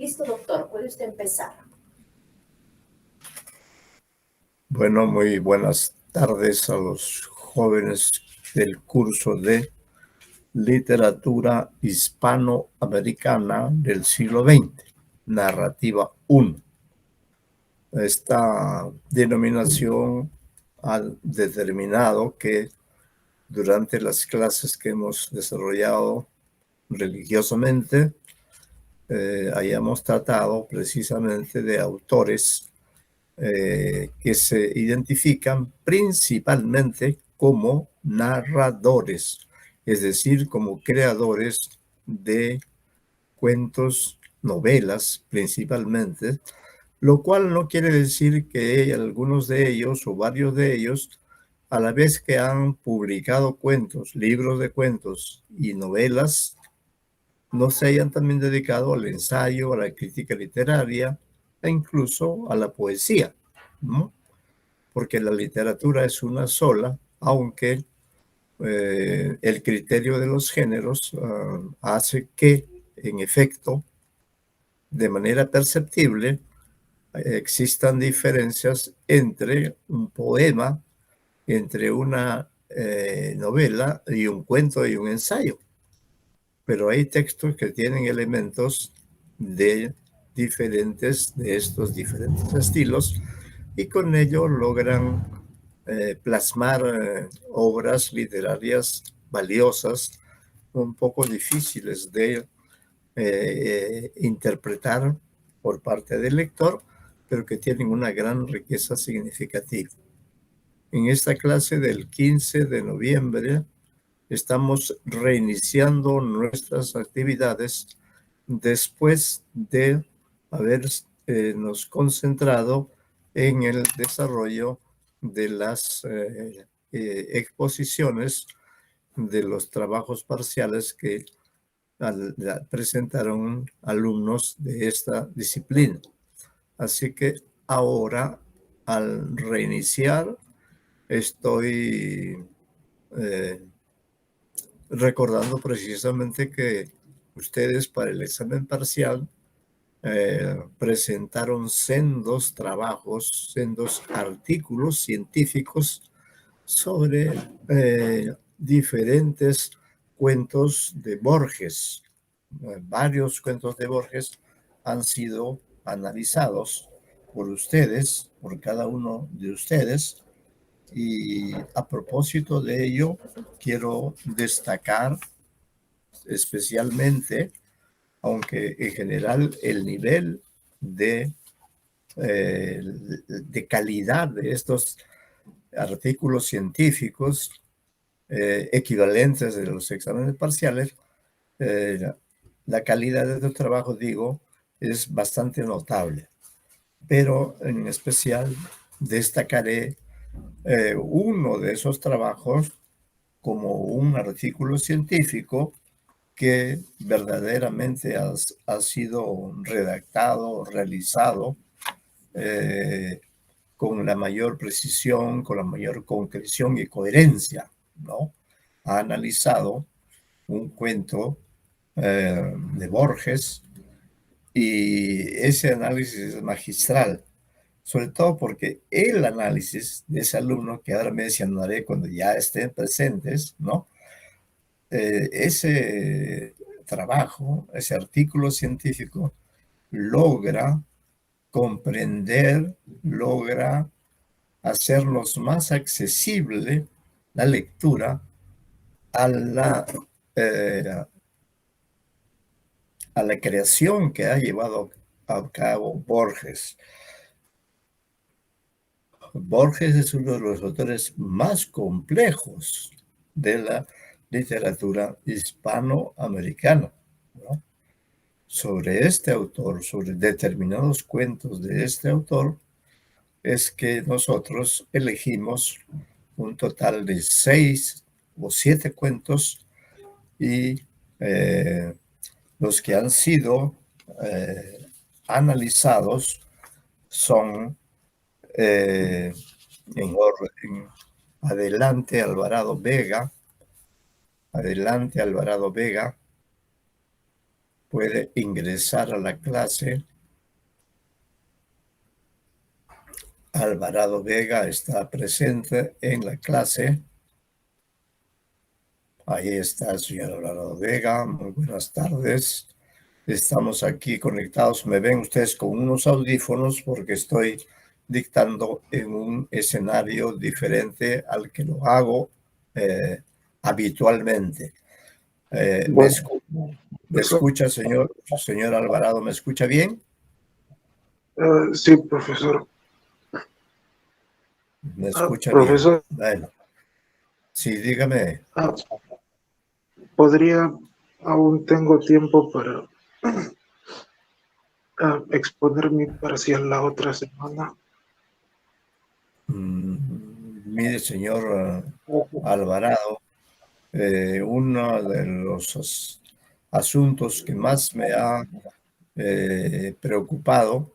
Listo, doctor, puede usted empezar. Bueno, muy buenas tardes a los jóvenes del curso de Literatura Hispanoamericana del siglo XX, Narrativa 1. Esta denominación ha determinado que durante las clases que hemos desarrollado religiosamente, hayamos tratado precisamente de autores que se identifican principalmente como narradores, es decir, como creadores de cuentos, novelas principalmente, lo cual no quiere decir que algunos de ellos o varios de ellos, a la vez que han publicado cuentos, libros de cuentos y novelas, no se hayan también dedicado al ensayo, a la crítica literaria e incluso a la poesía, ¿no? Porque la literatura es una sola, aunque el criterio de los géneros hace que, en efecto, de manera perceptible, existan diferencias entre un poema, entre una novela y un cuento y un ensayo. Pero hay textos que tienen elementos de estos diferentes estilos y con ello logran plasmar obras literarias valiosas, un poco difíciles de interpretar por parte del lector, pero que tienen una gran riqueza significativa. En esta clase del 15 de noviembre estamos reiniciando nuestras actividades después de habernos concentrado en el desarrollo de las exposiciones de los trabajos parciales que presentaron alumnos de esta disciplina. Así que ahora, al reiniciar, estoy recordando precisamente que ustedes para el examen parcial presentaron sendos trabajos, sendos artículos científicos sobre diferentes cuentos de Borges. Varios cuentos de Borges han sido analizados por ustedes, por cada uno de ustedes, y a propósito de ello, quiero destacar especialmente, aunque en general el nivel de calidad de estos artículos científicos equivalentes de los exámenes parciales, la calidad de los trabajos, digo, es bastante notable. Pero en especial destacaré uno de esos trabajos como un artículo científico que verdaderamente ha sido redactado, realizado con la mayor precisión, con la mayor concreción y coherencia, ¿no? Ha analizado un cuento de Borges y ese análisis es magistral, sobre todo porque el análisis de ese alumno, que ahora mencionaré cuando ya estén presentes, ¿no? Ese trabajo, ese artículo científico, logra comprender, logra hacernos más accesible la lectura eh, a la creación que ha llevado a cabo Borges. Borges es uno de los autores más complejos de la literatura hispanoamericana, ¿no? Sobre este autor, sobre determinados cuentos de este autor, es que nosotros elegimos un total de 6 o 7 cuentos y los que han sido analizados son en orden: Adelante Alvarado Vega, puede ingresar a la clase. Alvarado Vega está presente en la clase. Ahí está el señor Alvarado Vega. Muy buenas tardes. Estamos aquí conectados. Me ven ustedes con unos audífonos porque estoy dictando en un escenario diferente al que lo hago habitualmente. ¿Me escucha, señor Alvarado? ¿Me escucha bien? Sí, profesor. ¿Me escucha profesor, bien? Bueno. Sí, dígame. Aún tengo tiempo para exponer mi parcial la otra semana. Mire, señor Alvarado, uno de los asuntos que más me ha preocupado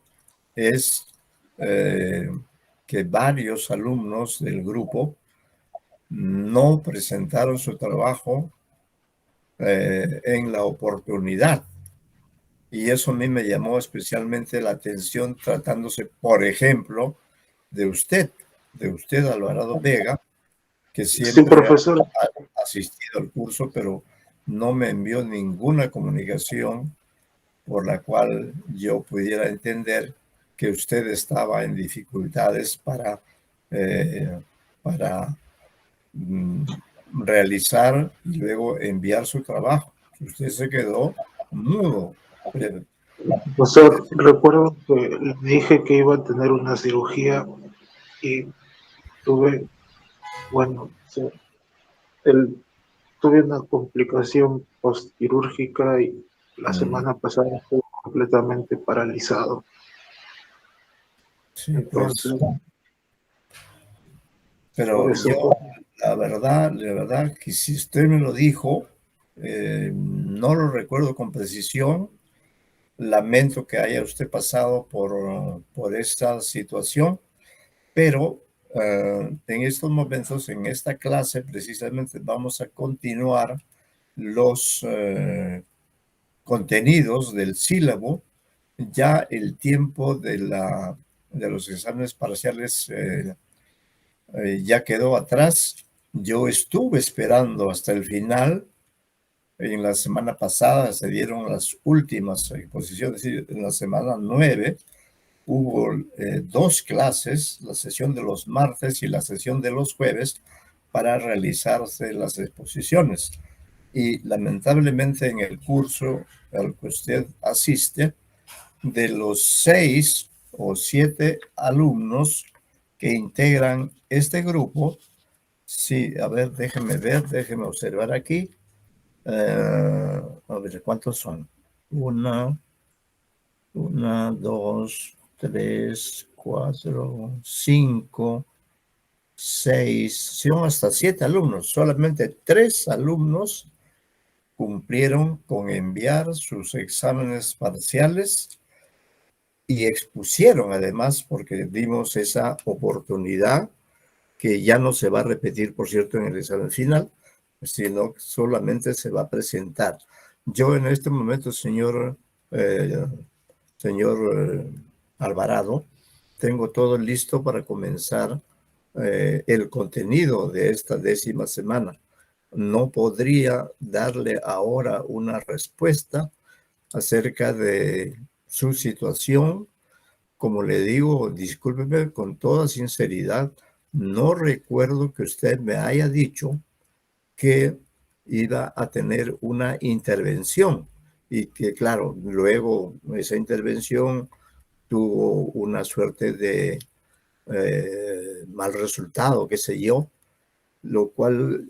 es que varios alumnos del grupo no presentaron su trabajo en la oportunidad. Y eso a mí me llamó especialmente la atención tratándose, por ejemplo, de usted Alvarado Vega, que siempre Sí, profesor. ha asistido al curso, pero no me envió ninguna comunicación por la cual yo pudiera entender que usted estaba en dificultades para realizar y luego enviar su trabajo. Usted se quedó mudo. Profesor, recuerdo que le dije que iba a tener una cirugía y tuve, tuve una complicación postquirúrgica y la semana pasada estuve completamente paralizado. Sí, Entonces, pero yo, la verdad que si usted me lo dijo, no lo recuerdo con precisión. Lamento que haya usted pasado por esta situación, pero en estos momentos, en esta clase, precisamente vamos a continuar los contenidos del sílabo. Ya el tiempo de los exámenes parciales ya quedó atrás. Yo estuve esperando hasta el final. En la semana pasada se dieron las últimas exposiciones, en la semana 9 hubo 2 clases, la sesión de los martes y la sesión de los jueves, para realizarse las exposiciones. Y lamentablemente en el curso al que usted asiste, de los 6 o 7 alumnos que integran este grupo, sí, a ver, déjeme observar aquí. A ver, ¿cuántos son? Una, 2, 3, 4, 5, 6, son hasta 7 alumnos. Solamente 3 alumnos cumplieron con enviar sus exámenes parciales y expusieron además, porque dimos esa oportunidad que ya no se va a repetir, por cierto, en el examen final, sino que solamente se va a presentar. Yo en este momento, señor Alvarado, tengo todo listo para comenzar el contenido de esta 10ª semana. No podría darle ahora una respuesta acerca de su situación. Como le digo, discúlpeme con toda sinceridad, no recuerdo que usted me haya dicho que iba a tener una intervención y que, claro, luego esa intervención tuvo una suerte de mal resultado, qué sé yo, lo cual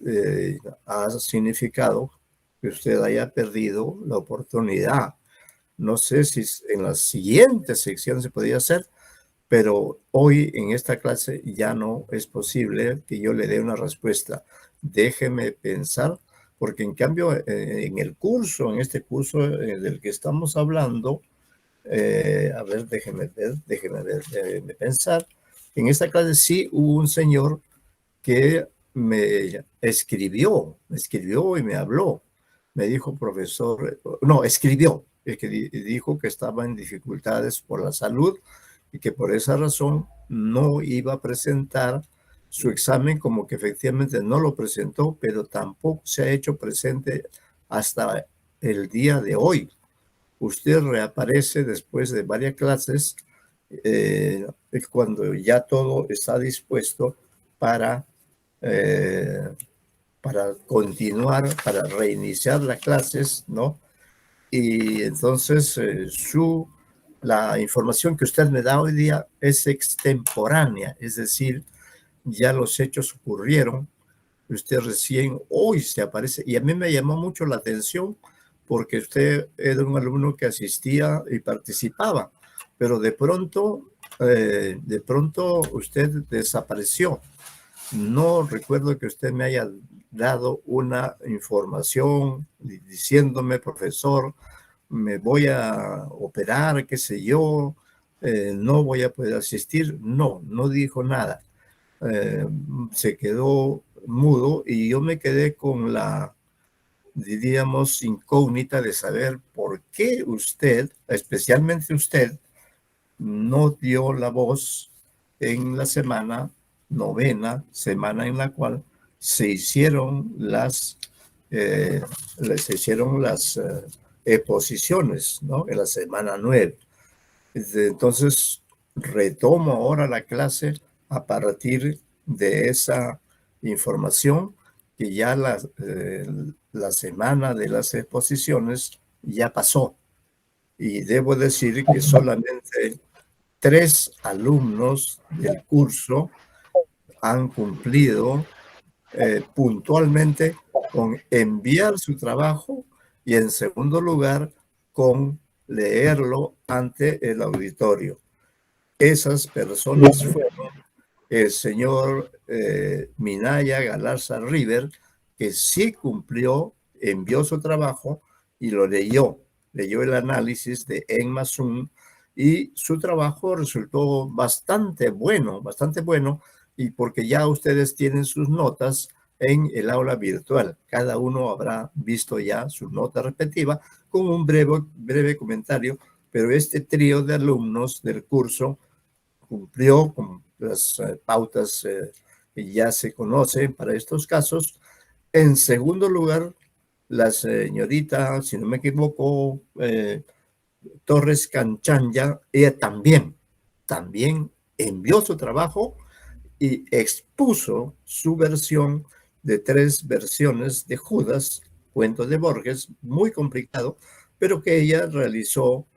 ha significado que usted haya perdido la oportunidad. No sé si en la siguiente sección se podría hacer, pero hoy en esta clase ya no es posible que yo le dé una respuesta. Déjeme pensar, porque en cambio en el curso, en este curso del que estamos hablando, a ver, déjeme pensar. En esta clase sí hubo un señor que me escribió y me habló. Me dijo, profesor, no, escribió que dijo que estaba en dificultades por la salud y que por esa razón no iba a presentar su examen, como que efectivamente no lo presentó, pero tampoco se ha hecho presente hasta el día de hoy. Usted reaparece después de varias clases cuando ya todo está dispuesto para continuar, para reiniciar las clases, ¿no? Y entonces la información que usted me da hoy día es extemporánea, es decir, ya los hechos ocurrieron, usted recién hoy se aparece, y a mí me llamó mucho la atención porque usted era un alumno que asistía y participaba, pero de pronto usted desapareció. No recuerdo que usted me haya dado una información diciéndome, profesor, me voy a operar, qué sé yo, no voy a poder asistir. No, no dijo nada. Se quedó mudo y yo me quedé con la, diríamos, incógnita de saber por qué usted, especialmente usted, no dio la voz en la semana novena, semana en la cual se hicieron las exposiciones, ¿no? En la semana 9. Entonces, retomo ahora la clase a partir de esa información que ya la semana de las exposiciones ya pasó. Y debo decir que solamente 3 alumnos del curso han cumplido puntualmente con enviar su trabajo y, en segundo lugar, con leerlo ante el auditorio. Esas personas fueron el señor Minaya Galarza River, que sí cumplió, envió su trabajo y lo leyó el análisis de Enma Sun, y su trabajo resultó bastante bueno, y porque ya ustedes tienen sus notas en el aula virtual. Cada uno habrá visto ya su nota respectiva con un breve comentario, pero este trío de alumnos del curso cumplió con las pautas que ya se conocen para estos casos. En segundo lugar, la señorita, si no me equivoco, Torres Canchanya, ella también envió su trabajo y expuso su versión de 3 versiones de Judas, cuento de Borges, muy complicado, pero que ella realizó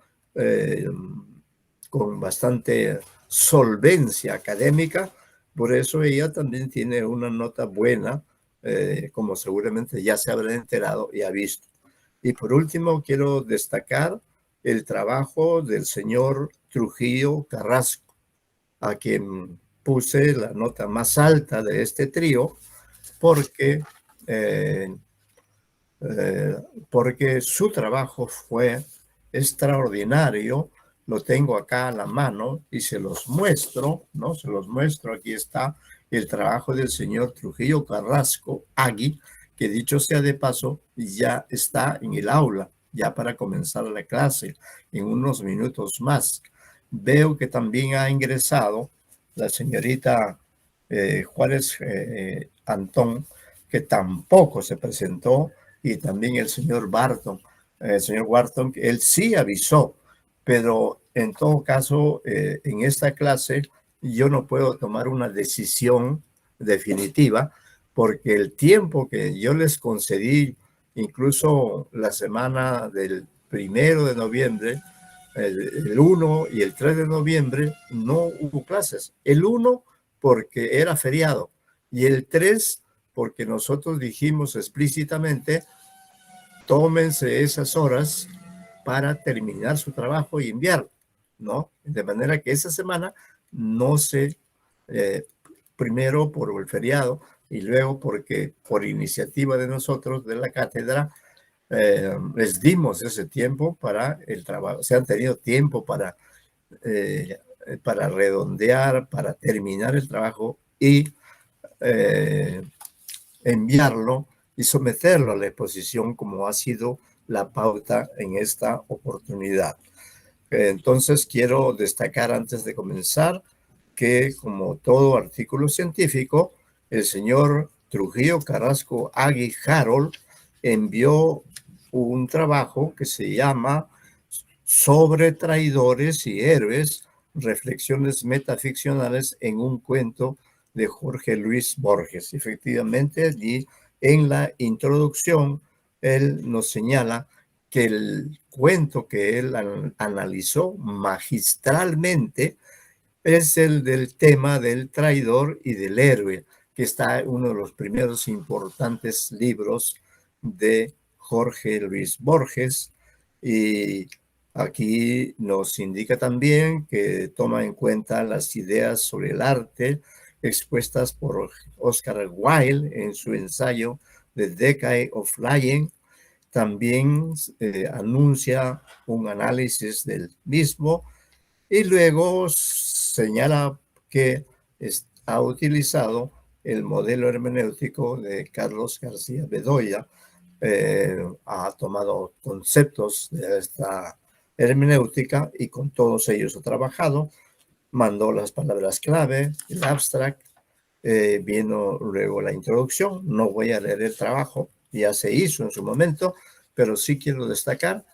con bastante solvencia académica. Por eso ella también tiene una nota buena, como seguramente ya se habrá enterado y ha visto. Y por último, quiero destacar el trabajo del señor Trujillo Carrasco, a quien puse la nota más alta de este trío porque su trabajo fue extraordinario. Lo tengo acá a la mano y se los muestro, ¿no? Se los muestro. Aquí está el trabajo del señor Trujillo Carrasco Agui, que dicho sea de paso, ya está en el aula, ya para comenzar la clase en unos minutos más. Veo que también ha ingresado la señorita Juárez Antón, que tampoco se presentó, y también el señor Barton. El señor Barton, él sí avisó, pero en todo caso, en esta clase yo no puedo tomar una decisión definitiva, porque el tiempo que yo les concedí, incluso la semana del 1 de noviembre, el 1 y el 3 de noviembre, no hubo clases. El 1 porque era feriado y el 3 porque nosotros dijimos explícitamente, tómense esas horas para terminar su trabajo y enviarlo, ¿no? De manera que esa semana no se, primero por el feriado y luego porque por iniciativa de nosotros, de la cátedra, les dimos ese tiempo para el trabajo. Se han tenido tiempo para redondear, para terminar el trabajo y enviarlo y someterlo a la exposición, como ha sido la pauta en esta oportunidad. Entonces, quiero destacar antes de comenzar que, como todo artículo científico, el señor Trujillo Carrasco Agui Harold envió un trabajo que se llama Sobre traidores y héroes, reflexiones metaficcionales en un cuento de Jorge Luis Borges. Efectivamente, allí en la introducción, él nos señala que el cuento que él analizó magistralmente es el del tema del traidor y del héroe, que está en uno de los primeros importantes libros de Jorge Luis Borges. Y aquí nos indica también que toma en cuenta las ideas sobre el arte expuestas por Oscar Wilde en su ensayo The Decade of Lying. También anuncia un análisis del mismo y luego señala que ha utilizado el modelo hermenéutico de Carlos García Bedoya. Ha tomado conceptos de esta hermenéutica y con todos ellos ha trabajado. Mandó las palabras clave, el abstract, vino luego la introducción. No voy a leer el trabajo, ya se hizo en su momento, pero sí quiero destacar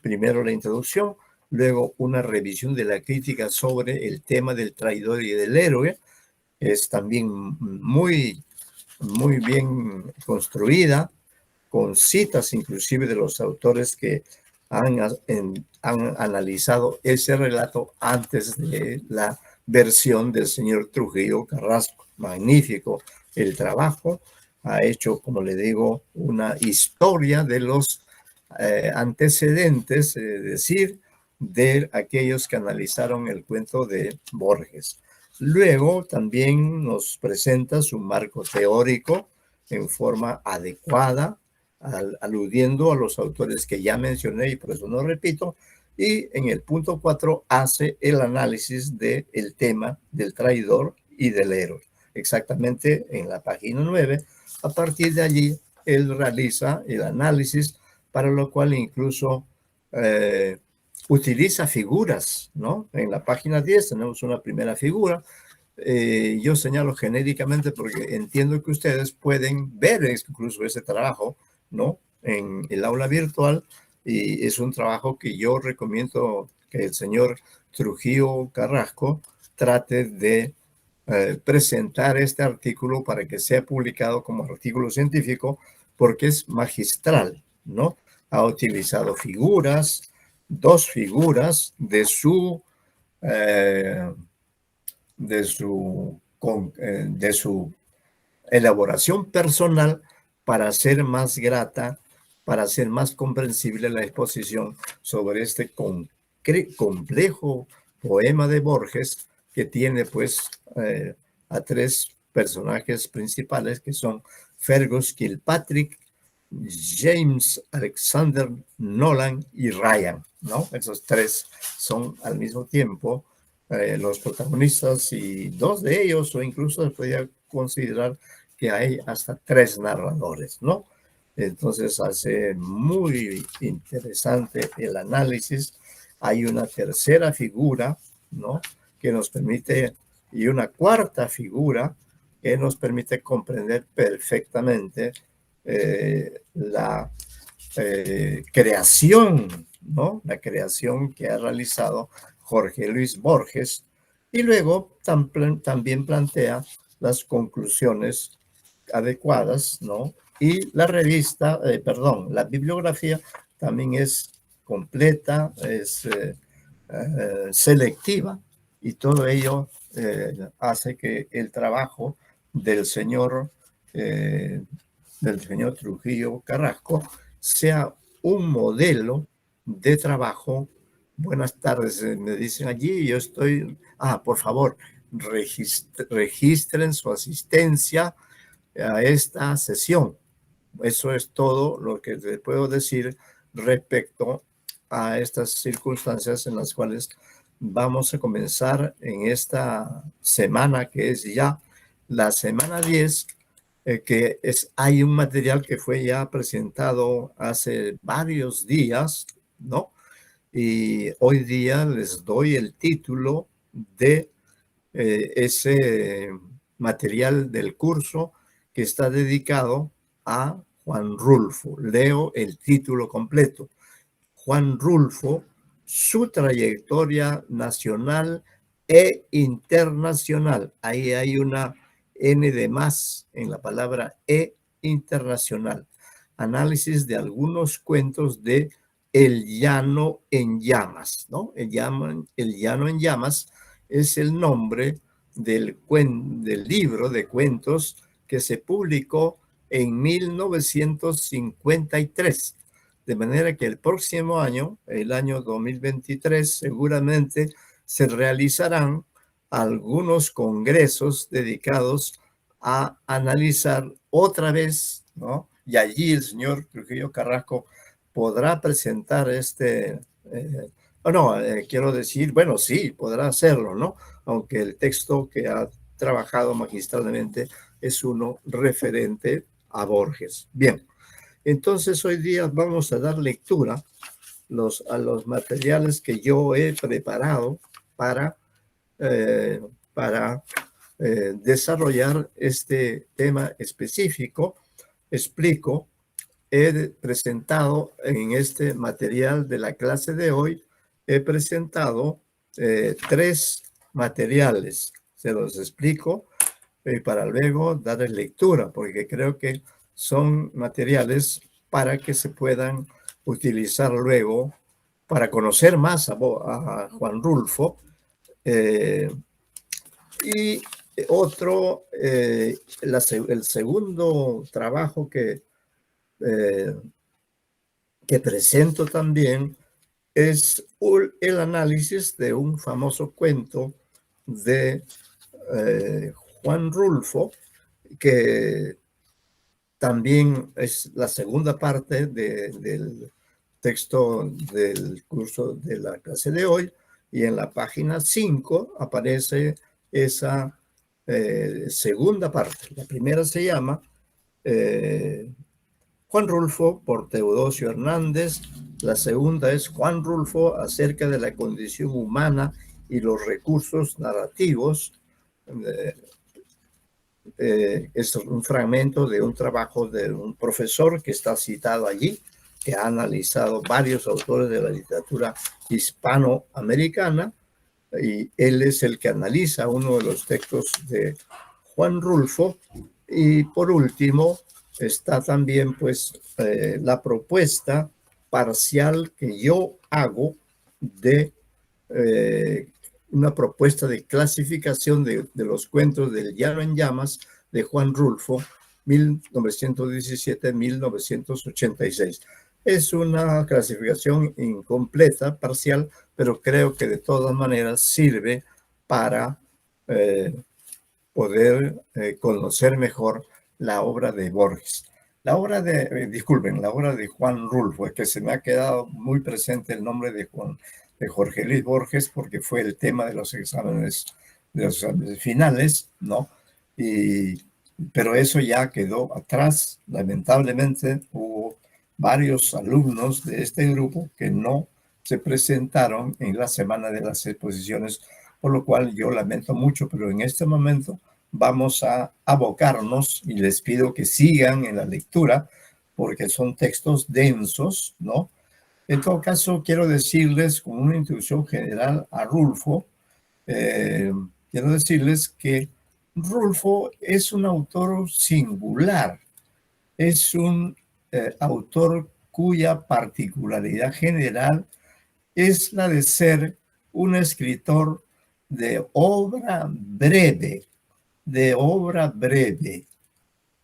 primero la introducción, luego una revisión de la crítica sobre el tema del traidor y del héroe. Es también muy bien construida, con citas inclusive de los autores que han analizado ese relato antes de la versión del señor Trujillo Carrasco. Magnífico el trabajo. Ha hecho, como le digo, una historia de los antecedentes, es decir, de aquellos que analizaron el cuento de Borges. Luego también nos presenta su marco teórico en forma adecuada, aludiendo a los autores que ya mencioné y por eso no repito. Y en el punto 4 hace el análisis del tema del traidor y del héroe. Exactamente en la página 9. A partir de allí, él realiza el análisis, para lo cual incluso utiliza figuras, ¿no? En la página 10 tenemos una primera figura. Yo señalo genéricamente porque entiendo que ustedes pueden ver incluso ese trabajo, ¿no? En el aula virtual, y es un trabajo que yo recomiendo que el señor Trujillo Carrasco trate de presentar este artículo para que sea publicado como artículo científico, porque es magistral, ¿no? Ha utilizado figuras, 2 figuras de su elaboración personal para hacer más grata, para hacer más comprensible la exposición sobre este complejo poema de Borges, que tiene pues a 3 personajes principales, que son Fergus Kilpatrick, James Alexander Nolan y Ryan, ¿no? Esos 3 son al mismo tiempo los protagonistas, y 2 de ellos, o incluso se podría considerar que hay hasta 3 narradores, ¿no? Entonces hace muy interesante el análisis. Hay una tercera figura, ¿no? Que nos permite, y una cuarta figura que nos permite comprender perfectamente la creación, ¿no? La creación que ha realizado Jorge Luis Borges, y luego también plantea las conclusiones adecuadas, ¿no? Y la revista, la bibliografía también es completa, es selectiva, y todo ello hace que el trabajo del señor Trujillo Carrasco sea un modelo de trabajo. Buenas tardes, me dicen allí, yo estoy, por favor, registren su asistencia a esta sesión. Eso es todo lo que les puedo decir respecto a estas circunstancias en las cuales vamos a comenzar en esta semana, que es ya la semana 10, hay un material que fue ya presentado hace varios días, ¿no? Y hoy día les doy el título de ese material del curso que está dedicado a Juan Rulfo. Leo el título completo. Juan Rulfo, su trayectoria nacional e internacional. Ahí hay una N de más en la palabra e internacional. Análisis de algunos cuentos de El Llano en Llamas, ¿no? El Llano en Llamas es el nombre del libro de cuentos que se publicó en 1953. De manera que el próximo año, el año 2023, seguramente se realizarán algunos congresos dedicados a analizar otra vez, ¿no? Y allí el señor Trujillo Carrasco podrá presentar quiero decir, bueno, sí, podrá hacerlo, ¿no? Aunque el texto que ha trabajado magistralmente es uno referente a Borges. Bien. Entonces, hoy día vamos a dar lectura a los materiales que yo he preparado para desarrollar este tema específico. Explico, he presentado en este material de la clase de hoy, he presentado 3 materiales. Se los explico para luego darles lectura, porque creo que son materiales para que se puedan utilizar luego para conocer más a Juan Rulfo. Y otro, el segundo trabajo que presento también es el análisis de un famoso cuento de Juan Rulfo, que también es la segunda parte del texto del curso de la clase de hoy, y en la página 5 aparece esa segunda parte. La primera se llama Juan Rulfo por Teodosio Hernández. La segunda es Juan Rulfo acerca de la condición humana y los recursos narrativos. Es un fragmento de un trabajo de un profesor que está citado allí, que ha analizado varios autores de la literatura hispanoamericana, y él es el que analiza uno de los textos de Juan Rulfo. Y por último está también pues la propuesta parcial que yo hago de una propuesta de clasificación de los cuentos del Llano en Llamas de Juan Rulfo, 1917-1986. Es una clasificación incompleta, parcial, pero creo que de todas maneras sirve para poder conocer mejor la obra de Borges. La obra de Juan Rulfo, es que se me ha quedado muy presente el nombre de Jorge Luis Borges, porque fue el tema de los exámenes finales, ¿no? Pero eso ya quedó atrás. Lamentablemente hubo varios alumnos de este grupo que no se presentaron en la semana de las exposiciones, por lo cual yo lamento mucho, pero en este momento vamos a abocarnos y les pido que sigan en la lectura, porque son textos densos, ¿no? En todo caso, quiero decirles, como una introducción general a Rulfo, quiero decirles que Rulfo es un autor singular, es un autor cuya particularidad general es la de ser un escritor de obra breve,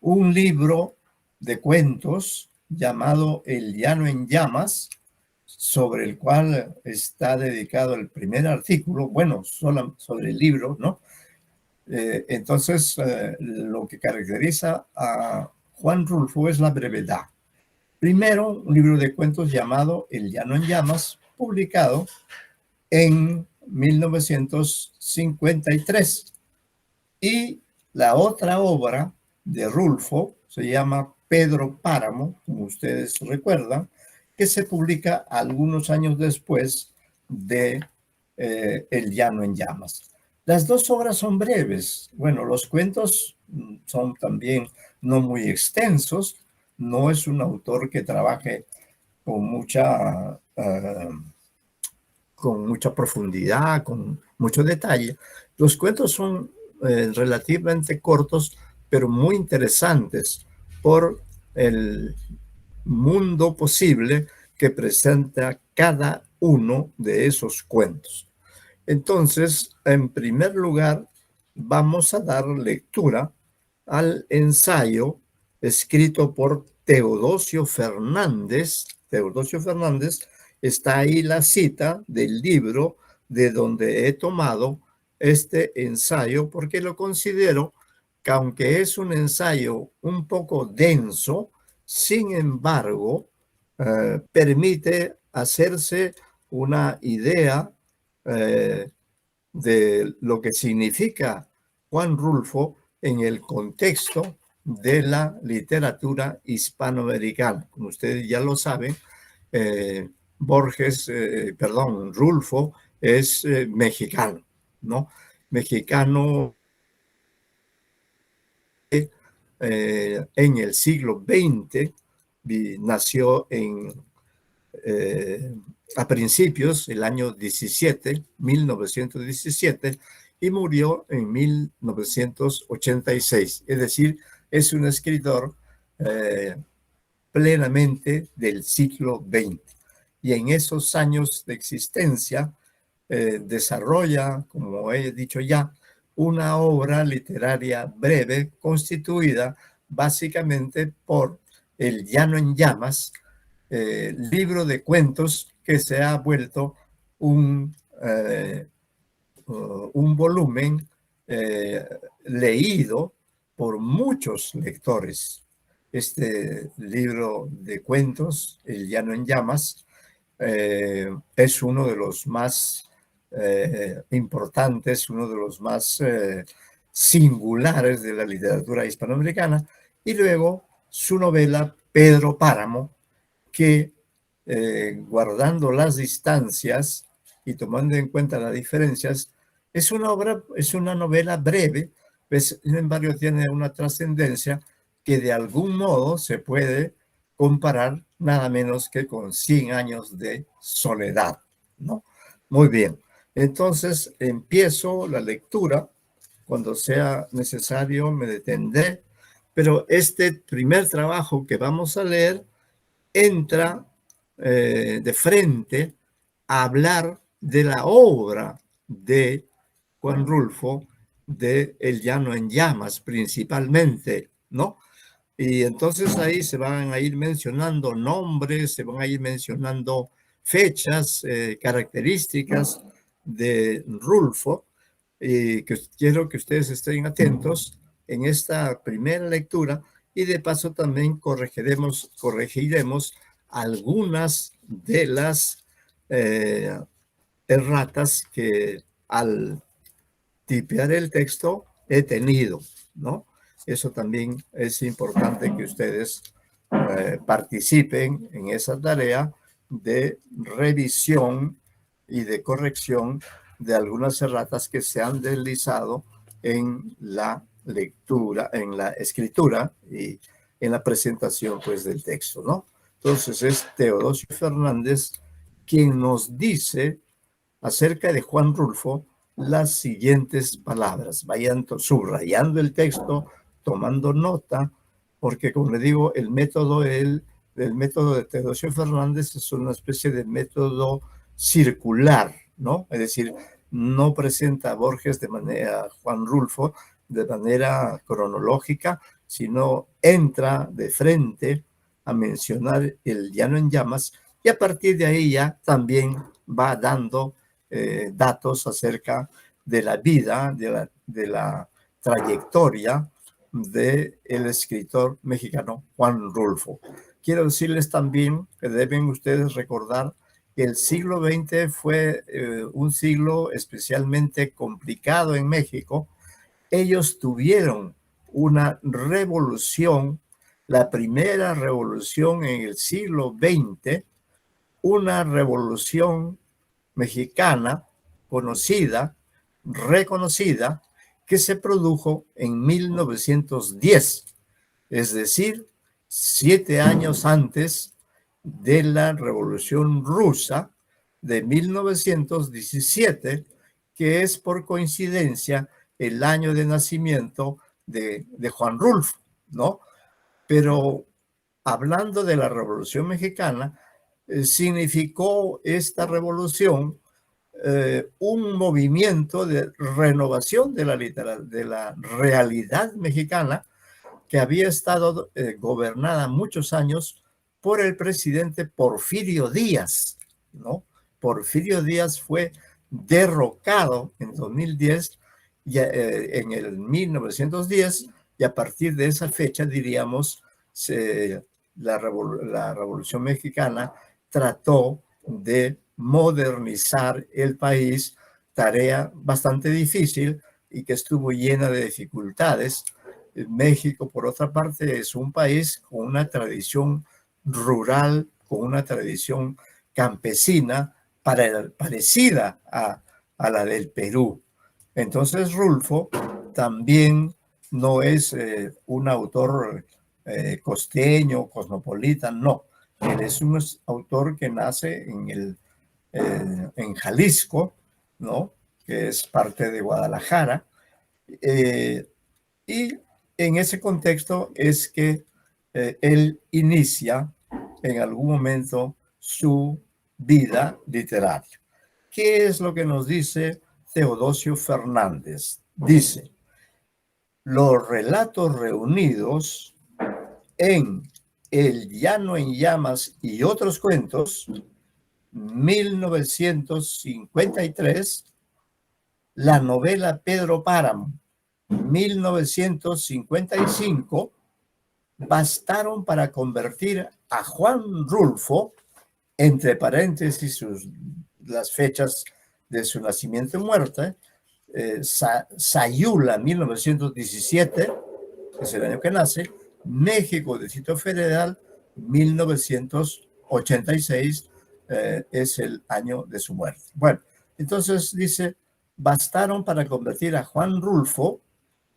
un libro de cuentos llamado El Llano en Llamas, sobre el cual está dedicado el primer artículo, bueno, solo sobre el libro, ¿no? Entonces, lo que caracteriza a Juan Rulfo es la brevedad. Primero, un libro de cuentos llamado El Llano en Llamas, publicado en 1953. Y la otra obra de Rulfo, se llama Pedro Páramo, como ustedes recuerdan, que se publica algunos años después de El llano en llamas. Las dos obras son breves. Bueno, los cuentos son también no muy extensos. No es un autor que trabaje con mucha profundidad, con mucho detalle. Los cuentos son relativamente cortos, pero muy interesantes por el mundo posible que presenta cada uno de esos cuentos. Entonces, en primer lugar, vamos a dar lectura al ensayo escrito por Teodosio Fernández. Teodosio Fernández, está ahí la cita del libro de donde he tomado este ensayo, porque lo considero que aunque es un ensayo un poco denso, sin embargo, permite hacerse una idea de lo que significa Juan Rulfo en el contexto de la literatura hispanoamericana. Como ustedes ya lo saben, Rulfo es mexicano, ¿no? Mexicano en el siglo XX, nació a principios del año 1917, y murió en 1986. Es decir, es un escritor plenamente del siglo XX. Y en esos años de existencia desarrolla, como he dicho ya, una obra literaria breve constituida básicamente por El llano en llamas, libro de cuentos que se ha vuelto un volumen leído por muchos lectores. Este libro de cuentos, El llano en llamas, es uno de los más importantes, uno de los más singulares de la literatura hispanoamericana, y luego su novela Pedro Páramo, que guardando las distancias y tomando en cuenta las diferencias, es una novela breve, pues, sin embargo tiene una trascendencia que de algún modo se puede comparar nada menos que con 100 años de soledad, ¿no? Muy bien, entonces empiezo la lectura. Cuando sea necesario me detendré, pero este primer trabajo que vamos a leer entra de frente a hablar de la obra de Juan Rulfo, de El llano en llamas principalmente, ¿no? Y entonces ahí se van a ir mencionando nombres, se van a ir mencionando fechas, características de Rulfo, y que quiero que ustedes estén atentos en esta primera lectura, y de paso también corregiremos algunas de las erratas que al tipear el texto he tenido, ¿no? Eso también es importante que ustedes participen en esa tarea de revisión y de corrección de algunas erratas que se han deslizado en la lectura, en la escritura y en la presentación, pues, del texto, ¿no? Entonces es Teodosio Fernández quien nos dice acerca de Juan Rulfo las siguientes palabras. Vayan subrayando el texto, tomando nota, porque, como le digo, el método de Teodosio Fernández es una especie de método circular, ¿no? Es decir, no presenta a Borges Juan Rulfo de manera cronológica, sino entra de frente a mencionar El llano en llamas, y a partir de ahí ya también va dando datos acerca de la vida, de la trayectoria del escritor mexicano Juan Rulfo. Quiero decirles también que deben ustedes recordar que el siglo XX fue un siglo especialmente complicado en México. Ellos tuvieron una revolución, la primera revolución en el siglo XX, una revolución mexicana conocida, reconocida, que se produjo en 1910, es decir, 7 años antes de la Revolución Rusa de 1917, que es por coincidencia el año de nacimiento de Juan Rulfo, ¿no? Pero hablando de la Revolución Mexicana, significó esta revolución un movimiento de renovación de la realidad mexicana que había estado gobernada muchos años por el presidente Porfirio Díaz, ¿no? Porfirio Díaz fue derrocado en 2010, en el 1910, y a partir de esa fecha, diríamos, la Revolución Mexicana trató de modernizar el país, tarea bastante difícil y que estuvo llena de dificultades. México, por otra parte, es un país con una tradición rural, con una tradición campesina parecida a la del Perú. Entonces, Rulfo también no es un autor costeño, cosmopolita, no. Él es un autor que nace en Jalisco, ¿no? Que es parte de Guadalajara. Y en ese contexto es que él inicia en algún momento su vida literaria. ¿Qué es lo que nos dice Teodosio Fernández? Dice: los relatos reunidos en El Llano en Llamas y otros cuentos, 1953, la novela Pedro Páramo, 1955, bastaron para convertir a Juan Rulfo, entre paréntesis las fechas de su nacimiento y muerte, Sayula, 1917, es el año que nace, México, Distrito Federal, 1986, es el año de su muerte. Bueno, entonces dice, bastaron para convertir a Juan Rulfo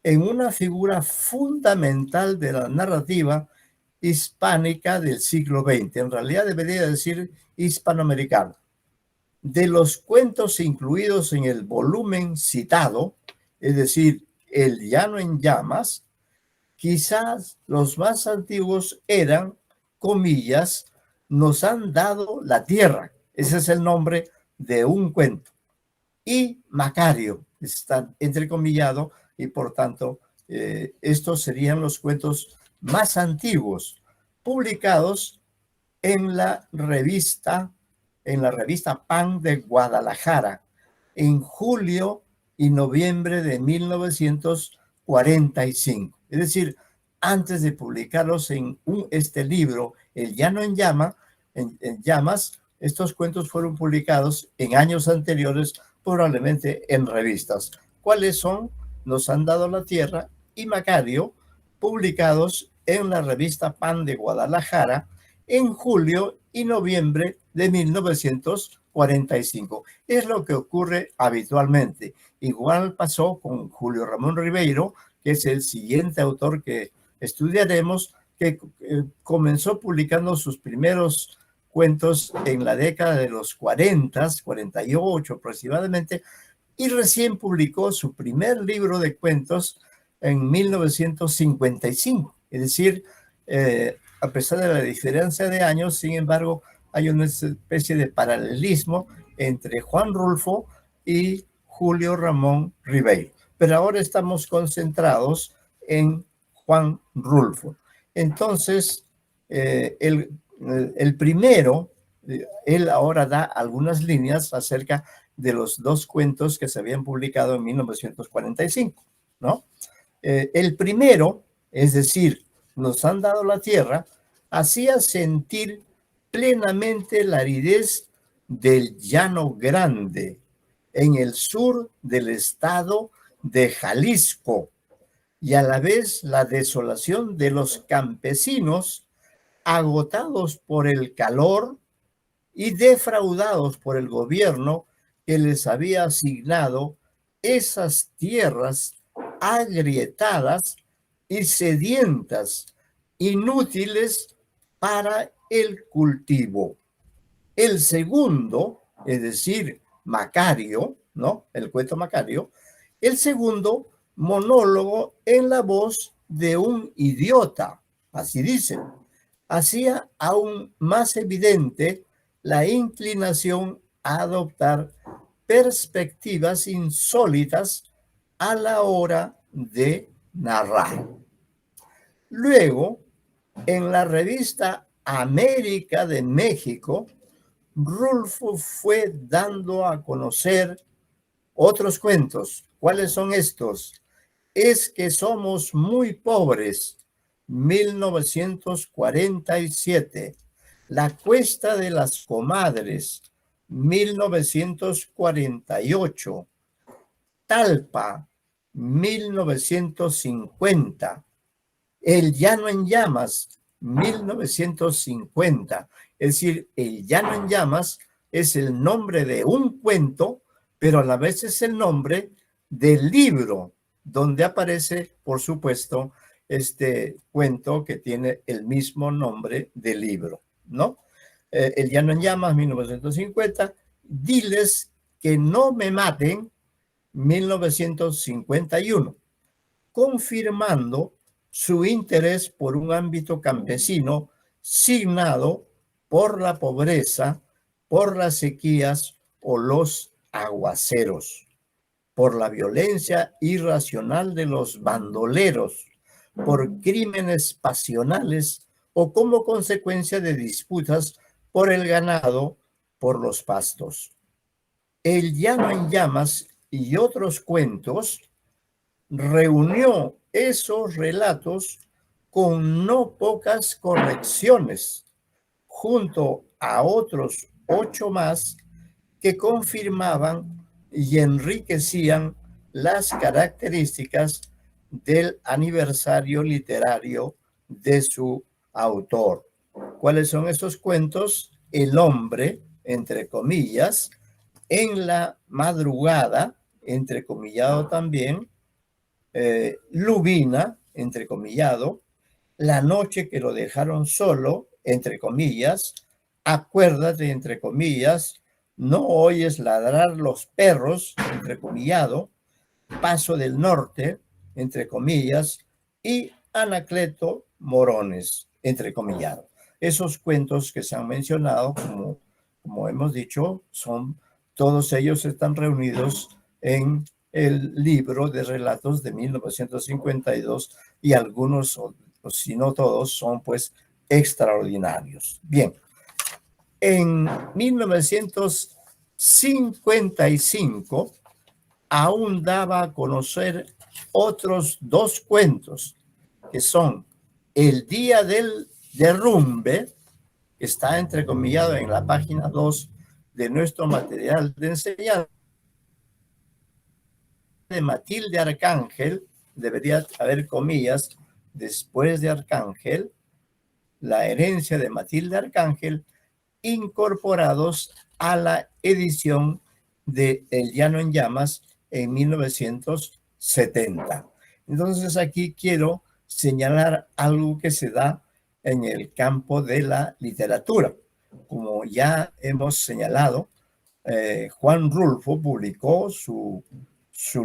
en una figura fundamental de la narrativa hispánica del siglo XX. En realidad debería decir hispanoamericano. De los cuentos incluidos en el volumen citado, es decir, El Llano en Llamas, quizás los más antiguos eran, comillas, Nos han dado la tierra. Ese es el nombre de un cuento. Y Macario, está entrecomillado, y por tanto, estos serían los cuentos más antiguos, publicados en la revista Pan de Guadalajara, en julio y noviembre de 1945. Es decir, antes de publicarlos en este libro, El Llano en Llamas, estos cuentos fueron publicados en años anteriores, probablemente en revistas. ¿Cuáles son? Nos han dado la tierra y Macario, publicados en la revista Pan de Guadalajara en julio y noviembre de 1945. Es lo que ocurre habitualmente. Igual pasó con Julio Ramón Ribeiro, que es el siguiente autor que estudiaremos, que comenzó publicando sus primeros cuentos en la década de los 40, 48 aproximadamente, y recién publicó su primer libro de cuentos en 1955. Es decir, a pesar de la diferencia de años, sin embargo, hay una especie de paralelismo entre Juan Rulfo y Julio Ramón Ribeiro. Pero ahora estamos concentrados en Juan Rulfo. Entonces, el primero, él ahora da algunas líneas acerca de los dos cuentos que se habían publicado en 1945, ¿no? El primero, es decir, Nos han dado la tierra, hacía sentir plenamente la aridez del Llano Grande, en el sur del estado de Jalisco, y a la vez la desolación de los campesinos agotados por el calor y defraudados por el gobierno que les había asignado esas tierras agrietadas y sedientas, inútiles para el cultivo. El segundo, es decir, Macario, ¿no? El cuento Macario, el segundo monólogo en la voz de un idiota, así dicen, hacía aún más evidente la inclinación a adoptar perspectivas insólitas a la hora de narrar. Luego, en la revista América de México, Rulfo fue dando a conocer otros cuentos. ¿Cuáles son estos? Es que somos muy pobres, 1947. La cuesta de las comadres, 1948. Talpa, 1950. El llano en llamas, 1950. Es decir, el llano en llamas es el nombre de un cuento, pero a la vez es el nombre del libro donde aparece, por supuesto, este cuento que tiene el mismo nombre del libro, ¿no? El llano en llamas, 1950. Diles que no me maten, 1951, confirmando su interés por un ámbito campesino signado por la pobreza, por las sequías o los aguaceros, por la violencia irracional de los bandoleros, por crímenes pasionales o como consecuencia de disputas por el ganado, por los pastos. El llano en llamas y otros cuentos reunió esos relatos con no pocas correcciones, junto a otros 8 más que confirmaban y enriquecían las características del aniversario literario de su autor. ¿Cuáles son esos cuentos? El hombre, entre comillas, en la madrugada, entrecomillado también, Lubina, entrecomillado, la noche que lo dejaron solo, entre comillas, acuérdate, entre comillas, no oyes ladrar los perros, entrecomillado, Paso del Norte, entre comillas, y Anacleto Morones, entrecomillado. Esos cuentos que se han mencionado, como hemos dicho, todos ellos están reunidos en el libro de relatos de 1952 y algunos, o si no todos, son pues extraordinarios. Bien, en 1955 aún daba a conocer otros 2 cuentos, que son El día del derrumbe, que está entrecomillado en la página 2 de nuestro material de enseñanza, de Matilde Arcángel, debería haber comillas después de Arcángel, la herencia de Matilde Arcángel, incorporados a la edición de El llano en llamas en 1970. Entonces aquí quiero señalar algo que se da en el campo de la literatura. Como ya hemos señalado, Juan Rulfo publicó su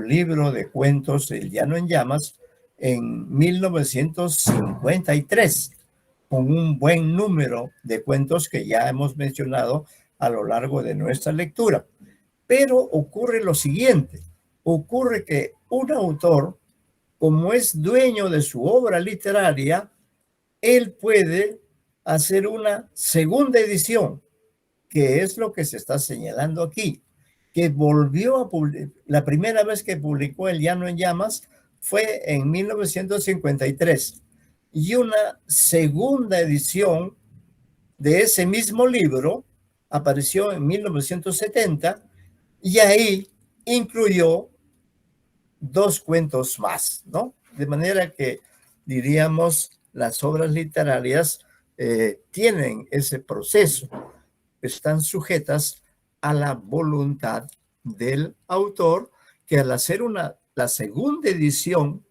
libro de cuentos El llano en llamas en 1953, con un buen número de cuentos que ya hemos mencionado a lo largo de nuestra lectura. Pero ocurre lo siguiente, ocurre que un autor, como es dueño de su obra literaria, él puede hacer una segunda edición, que es lo que se está señalando aquí, que volvió a publicar. La primera vez que publicó El llano en llamas fue en 1953, y una segunda edición de ese mismo libro apareció en 1970, y ahí incluyó 2 cuentos más, ¿no? De manera que, diríamos, las obras literarias tienen ese proceso, están sujetas a la voluntad del autor, que al hacer la segunda edición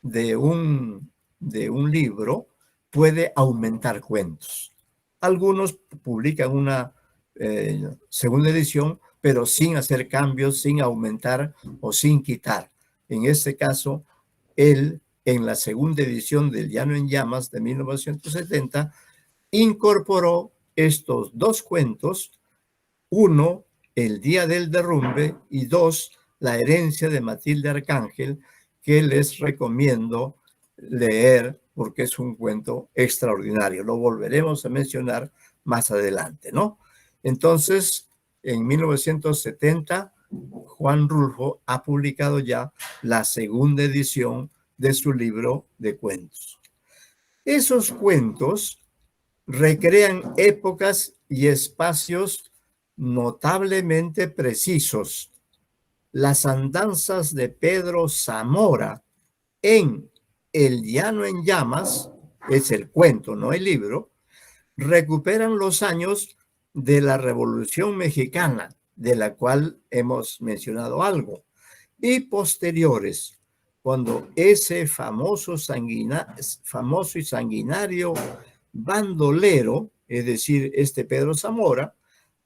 de un libro puede aumentar cuentos. Algunos publican una segunda edición, pero sin hacer cambios, sin aumentar o sin quitar. En este caso, él, en la segunda edición del Llano en Llamas de 1970, incorporó estos dos cuentos: uno, El día del derrumbe, y dos, La herencia de Matilde Arcángel, que les recomiendo leer porque es un cuento extraordinario. Lo volveremos a mencionar más adelante, ¿no? Entonces, en 1970, Juan Rulfo ha publicado ya la segunda edición de su libro de cuentos. Esos cuentos recrean épocas y espacios notablemente precisos. Las andanzas de Pedro Zamora en El Llano en Llamas, es el cuento, no el libro, recuperan los años de la Revolución Mexicana, de la cual hemos mencionado algo, y posteriores, cuando ese famoso y sanguinario bandolero, es decir, este Pedro Zamora,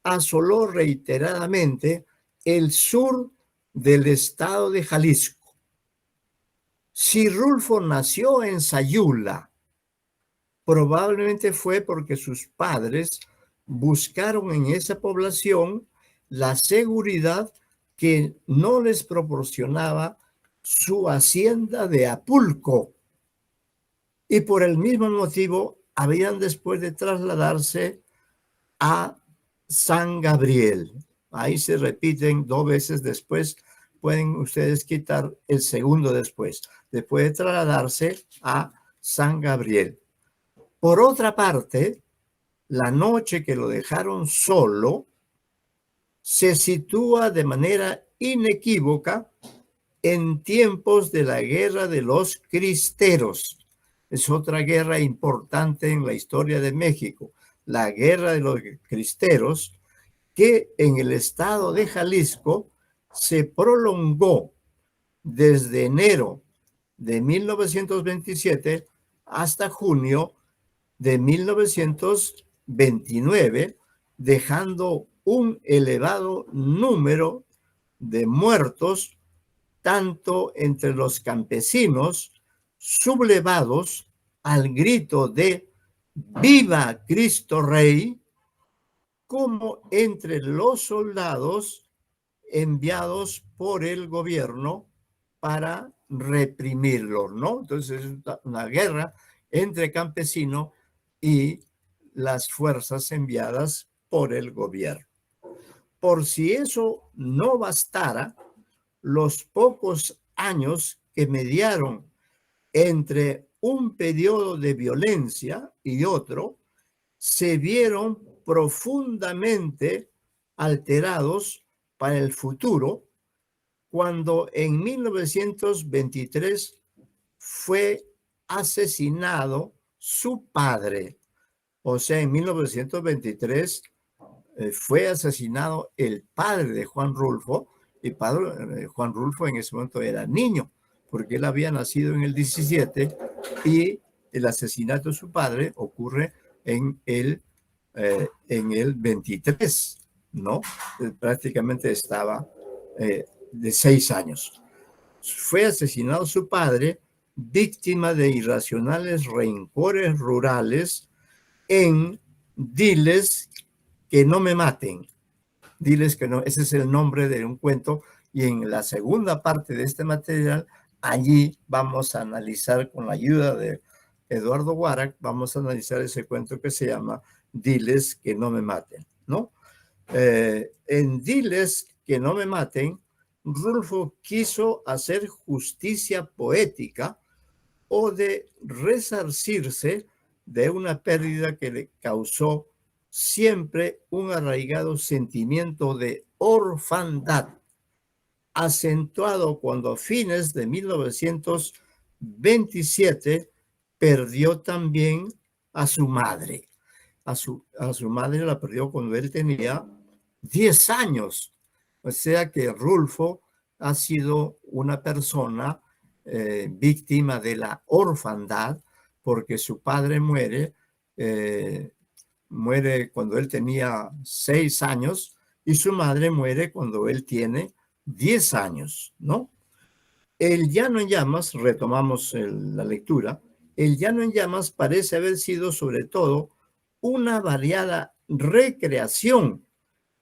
asoló reiteradamente el sur del estado de Jalisco. Si Rulfo nació en Sayula, probablemente fue porque sus padres buscaron en esa población la seguridad que no les proporcionaba su hacienda de Apulco, y por el mismo motivo habían después de trasladarse a San Gabriel. Ahí se repiten dos veces después. Pueden ustedes quitar el segundo después de trasladarse a San Gabriel. Por otra parte, la noche que lo dejaron solo se sitúa de manera inequívoca en tiempos de la Guerra de los Cristeros. Es otra guerra importante en la historia de México, la Guerra de los Cristeros, que en el estado de Jalisco se prolongó desde enero de 1927 hasta junio de 1929, dejando un elevado número de muertos, tanto entre los campesinos sublevados al grito de ¡Viva Cristo Rey!, como entre los soldados enviados por el gobierno para reprimirlos, ¿no? Entonces es una guerra entre campesinos y las fuerzas enviadas por el gobierno. Por si eso no bastara, los pocos años que mediaron entre un periodo de violencia y otro se vieron profundamente alterados para el futuro cuando en 1923 fue asesinado su padre. O sea, en 1923 fue asesinado el padre de Juan Rulfo, y Juan Rulfo en ese momento era niño, porque él había nacido en el 17 y el asesinato de su padre ocurre en el 23, ¿no? Prácticamente estaba de 6 años. Fue asesinado su padre, víctima de irracionales rencores rurales en Diles que no me maten. Diles que no, ese es el nombre de un cuento, y en la segunda parte de este material, allí vamos a analizar con la ayuda de Eduardo Guarac, vamos a analizar ese cuento que se llama Diles que no me maten, ¿no? En Diles que no me maten, Rulfo quiso hacer justicia poética o de resarcirse de una pérdida que le causó siempre un arraigado sentimiento de orfandad, acentuado cuando a fines de 1900 27 perdió también a su madre. A su madre la perdió cuando él tenía 10 años. O sea que Rulfo ha sido una persona víctima de la orfandad, porque su padre muere cuando él tenía 6 años y su madre muere cuando él tiene 10 años, ¿no? El llano en llamas, retomamos la lectura, el llano en llamas parece haber sido sobre todo una variada recreación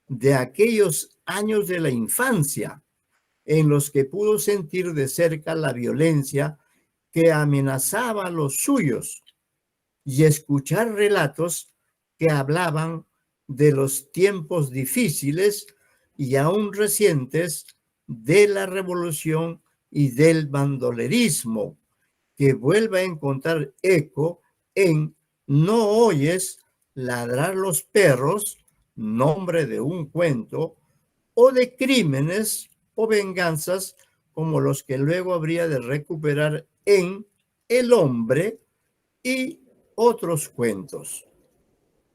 de aquellos años de la infancia en los que pudo sentir de cerca la violencia que amenazaba a los suyos y escuchar relatos que hablaban de los tiempos difíciles y aún recientes de la revolución y del bandolerismo, que vuelve a encontrar eco en No oyes ladrar los perros, nombre de un cuento, o de crímenes o venganzas como los que luego habría de recuperar en El hombre y otros cuentos.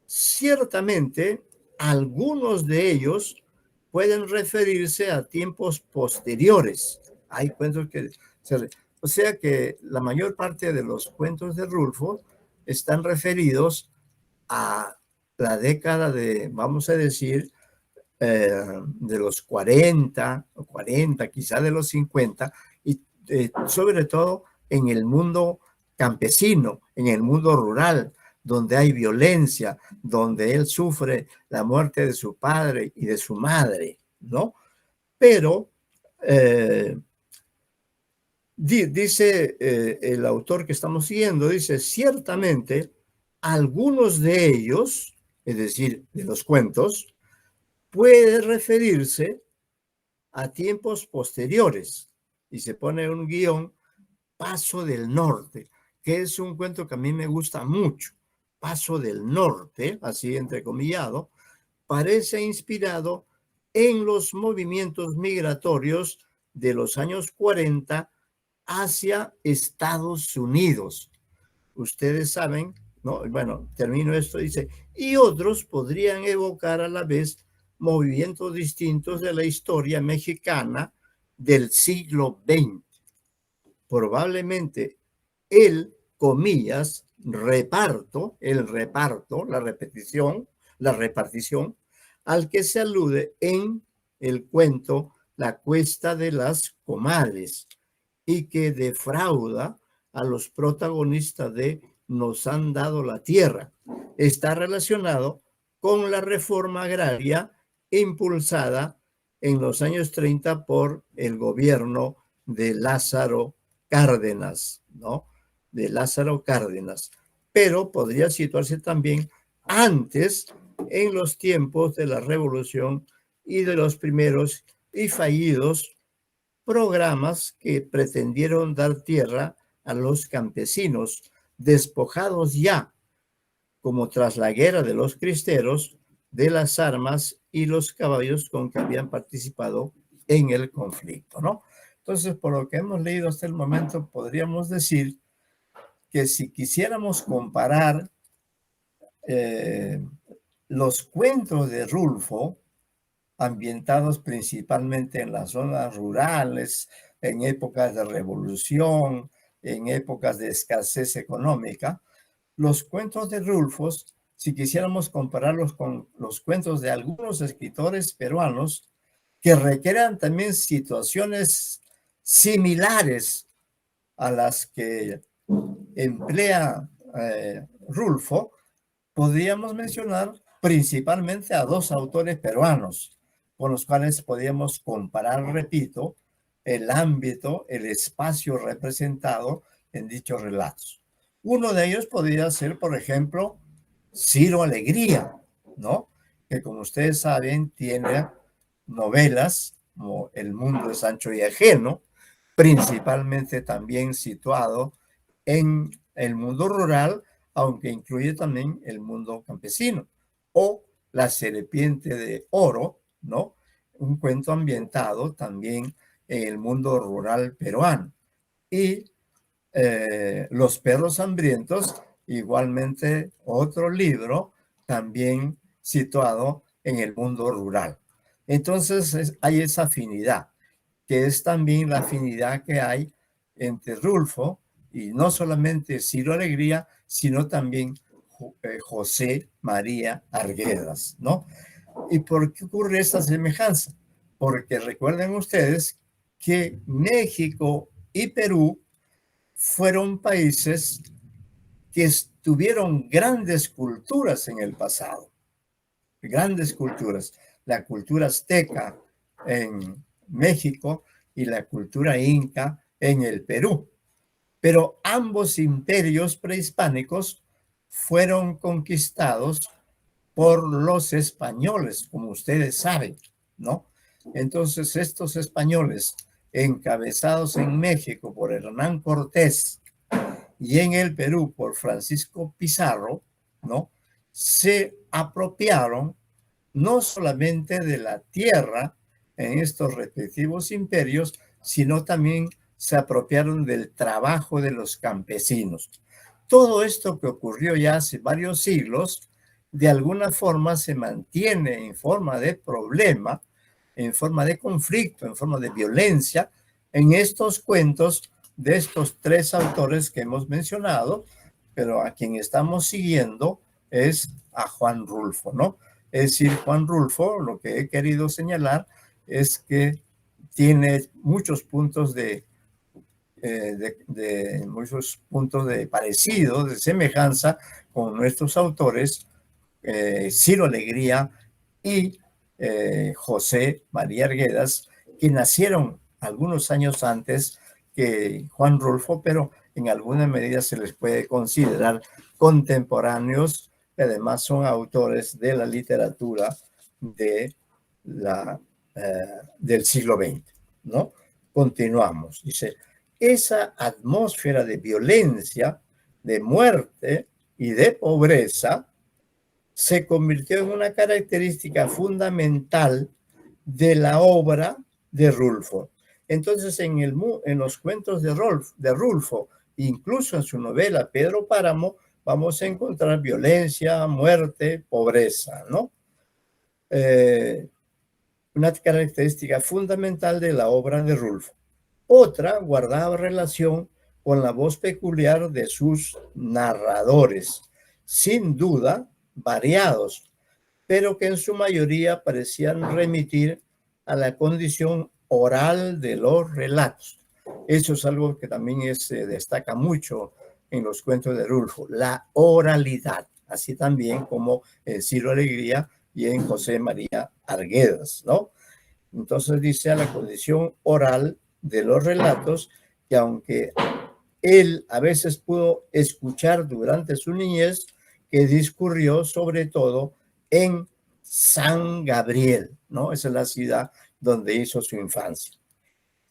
Ciertamente, algunos de ellos pueden referirse a tiempos posteriores. Hay cuentos que... O sea que la mayor parte de los cuentos de Rulfo están referidos a la década de, vamos a decir, de los 40, quizá de los 50, y sobre todo en el mundo campesino, en el mundo rural, donde hay violencia, donde él sufre la muerte de su padre y de su madre, ¿no? Pero dice el autor que estamos siguiendo, dice, ciertamente algunos de ellos, es decir, de los cuentos, puede referirse a tiempos posteriores, y se pone un guión, Paso del Norte, que es un cuento que a mí me gusta mucho. Paso del Norte, así entrecomillado, parece inspirado en los movimientos migratorios de los años 40 hacia Estados Unidos. Ustedes saben, ¿no? Bueno, termino esto, dice, y otros podrían evocar a la vez movimientos distintos de la historia mexicana del siglo XX. Probablemente el, comillas, el reparto, la repartición, al que se alude en el cuento La Cuesta de las Comadres, y que defrauda a los protagonistas de Nos han dado la tierra. Está relacionado con la reforma agraria impulsada en los años 30 por el gobierno de Lázaro Cárdenas, ¿no? De Lázaro Cárdenas. Pero podría situarse también antes, en los tiempos de la revolución y de los primeros y fallidos programas que pretendieron dar tierra a los campesinos, despojados ya, como tras la guerra de los cristeros, de las armas y los caballos con que habían participado en el conflicto, ¿no? Entonces, por lo que hemos leído hasta el momento, podríamos decir que si quisiéramos comparar los cuentos de Rulfo, ambientados principalmente en las zonas rurales, en épocas de revolución, en épocas de escasez económica, los cuentos de Rulfo, si quisiéramos compararlos con los cuentos de algunos escritores peruanos, que requieran también situaciones similares a las que emplea Rulfo, podríamos mencionar principalmente a dos autores peruanos, con los cuales podríamos comparar, repito, el ámbito, el espacio representado en dichos relatos. Uno de ellos podría ser, por ejemplo, Ciro Alegría, ¿no? Que como ustedes saben, tiene novelas como El mundo de Sancho y Ajeno, principalmente también situado en el mundo rural, aunque incluye también el mundo campesino, o La serpiente de oro, ¿no? Un cuento ambientado también en el mundo rural peruano. Y Los perros hambrientos, igualmente otro libro también situado en el mundo rural. Entonces hay esa afinidad, que es también la afinidad que hay entre Rulfo y no solamente Ciro Alegría, sino también José María Arguedas, ¿no? ¿Y por qué ocurre esta semejanza? Porque recuerden ustedes que México y Perú fueron países que tuvieron grandes culturas en el pasado, grandes culturas. La cultura azteca en México y la cultura inca en el Perú. Pero ambos imperios prehispánicos fueron conquistados por los españoles, como ustedes saben, ¿no? Entonces, estos españoles, encabezados en México por Hernán Cortés y en el Perú por Francisco Pizarro, ¿no? Se apropiaron no solamente de la tierra en estos respectivos imperios, sino también se apropiaron del trabajo de los campesinos. Todo esto que ocurrió ya hace varios siglos, de alguna forma se mantiene en forma de problema, en forma de conflicto, en forma de violencia, en estos cuentos de estos tres autores que hemos mencionado, pero a quien estamos siguiendo es a Juan Rulfo, ¿no? Es decir, Juan Rulfo, lo que he querido señalar es que tiene muchos puntos de muchos puntos de parecido, de semejanza con nuestros autores, Ciro Alegría y José María Arguedas, que nacieron algunos años antes que Juan Rulfo, pero en alguna medida se les puede considerar contemporáneos, que además son autores de la literatura de del siglo XX, ¿no? Continuamos. Dice, esa atmósfera de violencia, de muerte y de pobreza se convirtió en una característica fundamental de la obra de Rulfo. Entonces, en los cuentos de Rulfo, incluso en su novela Pedro Páramo, vamos a encontrar violencia, muerte, pobreza, ¿no? Una característica fundamental de la obra de Rulfo. Otra guardaba relación con la voz peculiar de sus narradores, sin duda variados, pero que en su mayoría parecían remitir a la condición oral de los relatos. Eso es algo que también se destaca mucho en los cuentos de Rulfo, la oralidad, así también como en Ciro Alegría y en José María Arguedas, ¿no? Entonces dice a la condición oral de los relatos, que aunque él a veces pudo escuchar durante su niñez, que discurrió sobre todo en San Gabriel, ¿no? Esa es la ciudad donde hizo su infancia.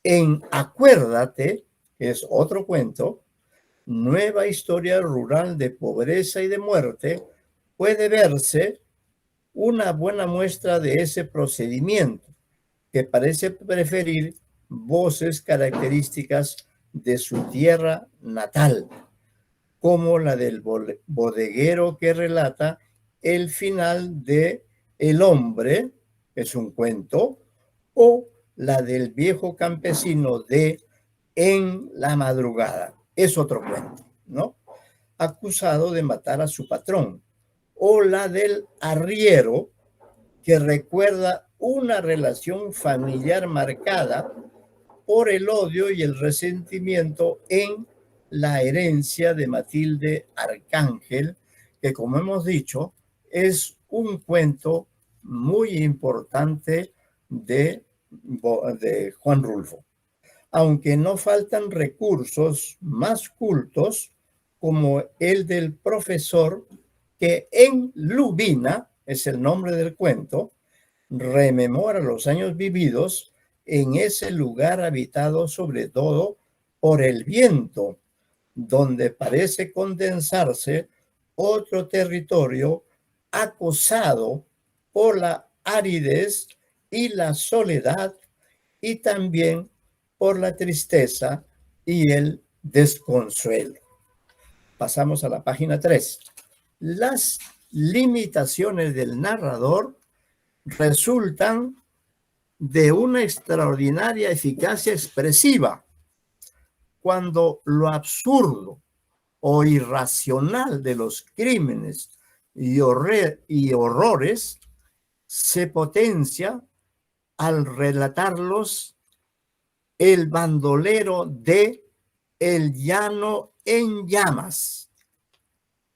En Acuérdate, que es otro cuento, nueva historia rural de pobreza y de muerte, puede verse una buena muestra de ese procedimiento, que parece preferir voces características de su tierra natal, como la del bodeguero que relata el final de El hombre, que es un cuento, o la del viejo campesino de En la madrugada, es otro cuento, ¿no? Acusado de matar a su patrón, o la del arriero, que recuerda una relación familiar marcada por el odio y el resentimiento en la herencia de Matilde Arcángel, que como hemos dicho, es un cuento muy importante de Juan Rulfo. Aunque no faltan recursos más cultos, como el del profesor, que en Lubina, es el nombre del cuento, rememora los años vividos en ese lugar habitado sobre todo por el viento, donde parece condensarse otro territorio acosado por la aridez y la soledad, y también por la tristeza y el desconsuelo. Pasamos a la página 3. Las limitaciones del narrador resultan de una extraordinaria eficacia expresiva cuando lo absurdo o irracional de los crímenes y horrores se potencia al relatarlos el bandolero de El Llano en Llamas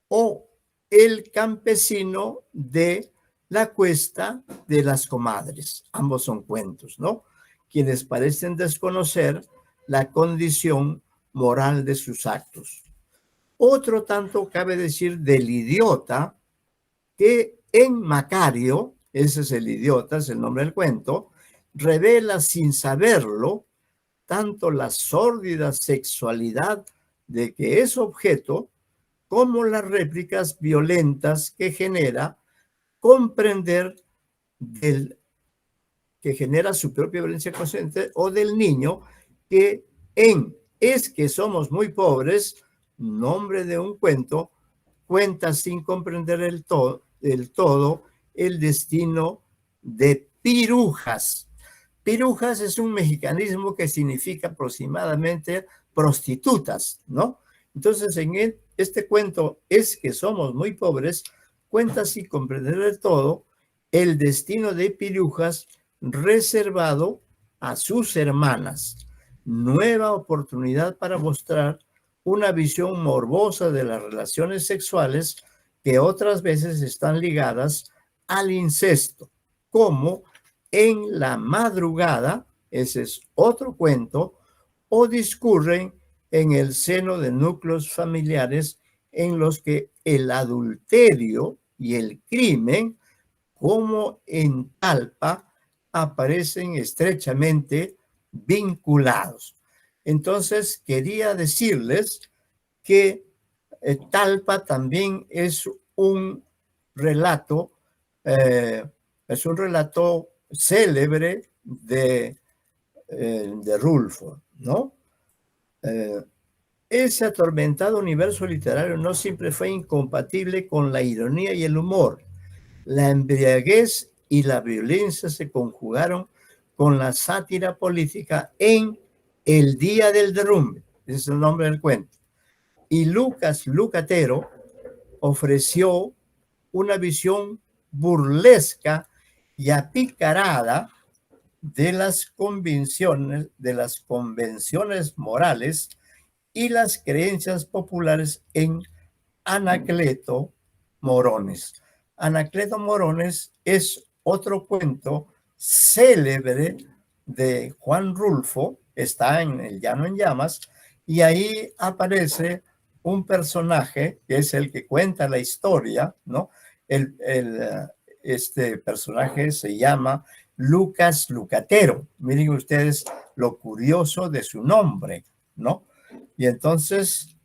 o el campesino de La Cuesta de las Comadres. Ambos son cuentos, ¿no? Quienes parecen desconocer la condición moral de sus actos. Otro tanto cabe decir del idiota, que en Macario, ese es el idiota, es el nombre del cuento, revela sin saberlo tanto la sórdida sexualidad de que es objeto como las réplicas violentas que genera comprender que genera su propia violencia consciente, o del niño que en Es que somos muy pobres, nombre de un cuento, cuenta sin comprender el todo el destino de Pirujas. Pirujas es un mexicanismo que significa aproximadamente prostitutas, ¿no? Entonces, en este cuento, Es que somos muy pobres, cuenta sin comprender del todo el destino de Pirujas reservado a sus hermanas. Nueva oportunidad para mostrar una visión morbosa de las relaciones sexuales que otras veces están ligadas al incesto, como En la madrugada, ese es otro cuento, o discurren en el seno de núcleos familiares en los que el adulterio y el crimen, como en Talpa, aparecen estrechamente vinculados. Entonces, quería decirles que Talpa también es un relato célebre de Rulfo, ¿no? Ese atormentado universo literario no siempre fue incompatible con la ironía y el humor. La embriaguez y la violencia se conjugaron con la sátira política en El Día del Derrumbe, ese es el nombre del cuento. Y Lucas Lucatero ofreció una visión burlesca y apicarada de las convenciones morales y las creencias populares en Anacleto Morones. Anacleto Morones es otro cuento célebre de Juan Rulfo, está en El Llano en Llamas, y ahí aparece un personaje que es el que cuenta la historia, ¿no? Este personaje se llama Lucas Lucatero. Miren ustedes lo curioso de su nombre, ¿no? Y entonces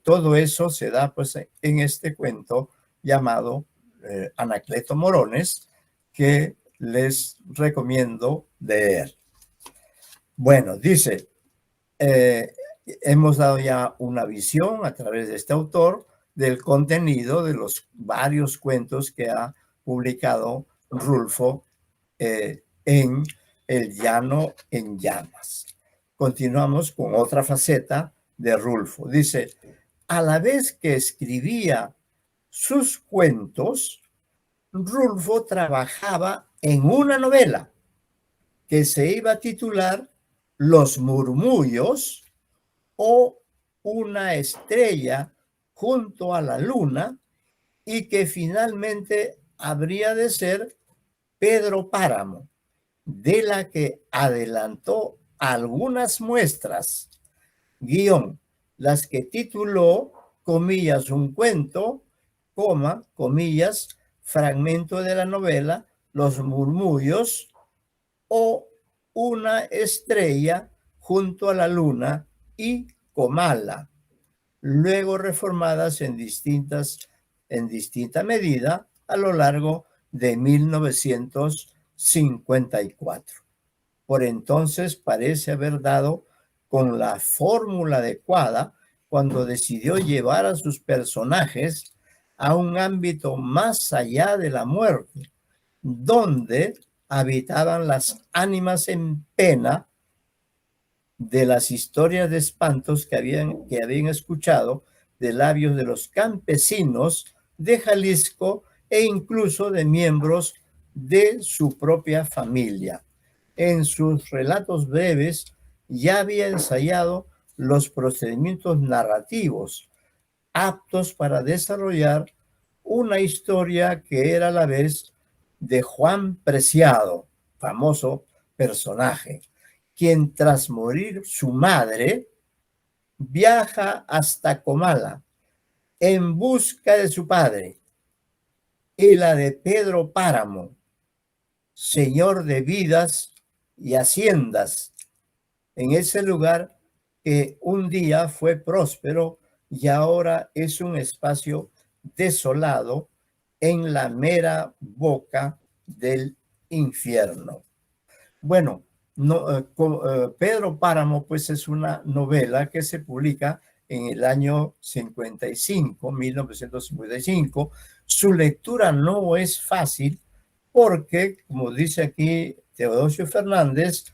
todo eso se da pues en este cuento llamado Anacleto Morones, que les recomiendo leer. Bueno, dice, hemos dado ya una visión a través de este autor del contenido de los varios cuentos que ha publicado Rulfo en El Llano en Llamas. Continuamos con otra faceta de Rulfo. Dice, a la vez que escribía sus cuentos, Rulfo trabajaba en una novela que se iba a titular Los Murmullos o Una estrella junto a la luna, y que finalmente habría de ser Pedro Páramo, de la que adelantó algunas muestras, guión, las que tituló, comillas, un cuento, coma, comillas, fragmento de la novela Los Murmullos o Una estrella junto a la luna y Comala, luego reformadas en distinta medida a lo largo de 1954. Por entonces parece haber dado con la fórmula adecuada cuando decidió llevar a sus personajes a un ámbito más allá de la muerte, donde habitaban las ánimas en pena de las historias de espantos que habían escuchado de labios de los campesinos de Jalisco e incluso de miembros de su propia familia. En sus relatos breves ya había ensayado los procedimientos narrativos aptos para desarrollar una historia que era a la vez de Juan Preciado, famoso personaje, quien tras morir su madre viaja hasta Comala en busca de su padre, y la de Pedro Páramo, señor de vidas y haciendas, en ese lugar que un día fue próspero y ahora es un espacio desolado en la mera boca del infierno. Bueno, Pedro Páramo pues es una novela que se publica en el año 1955. Su lectura no es fácil porque, como dice aquí Teodosio Fernández,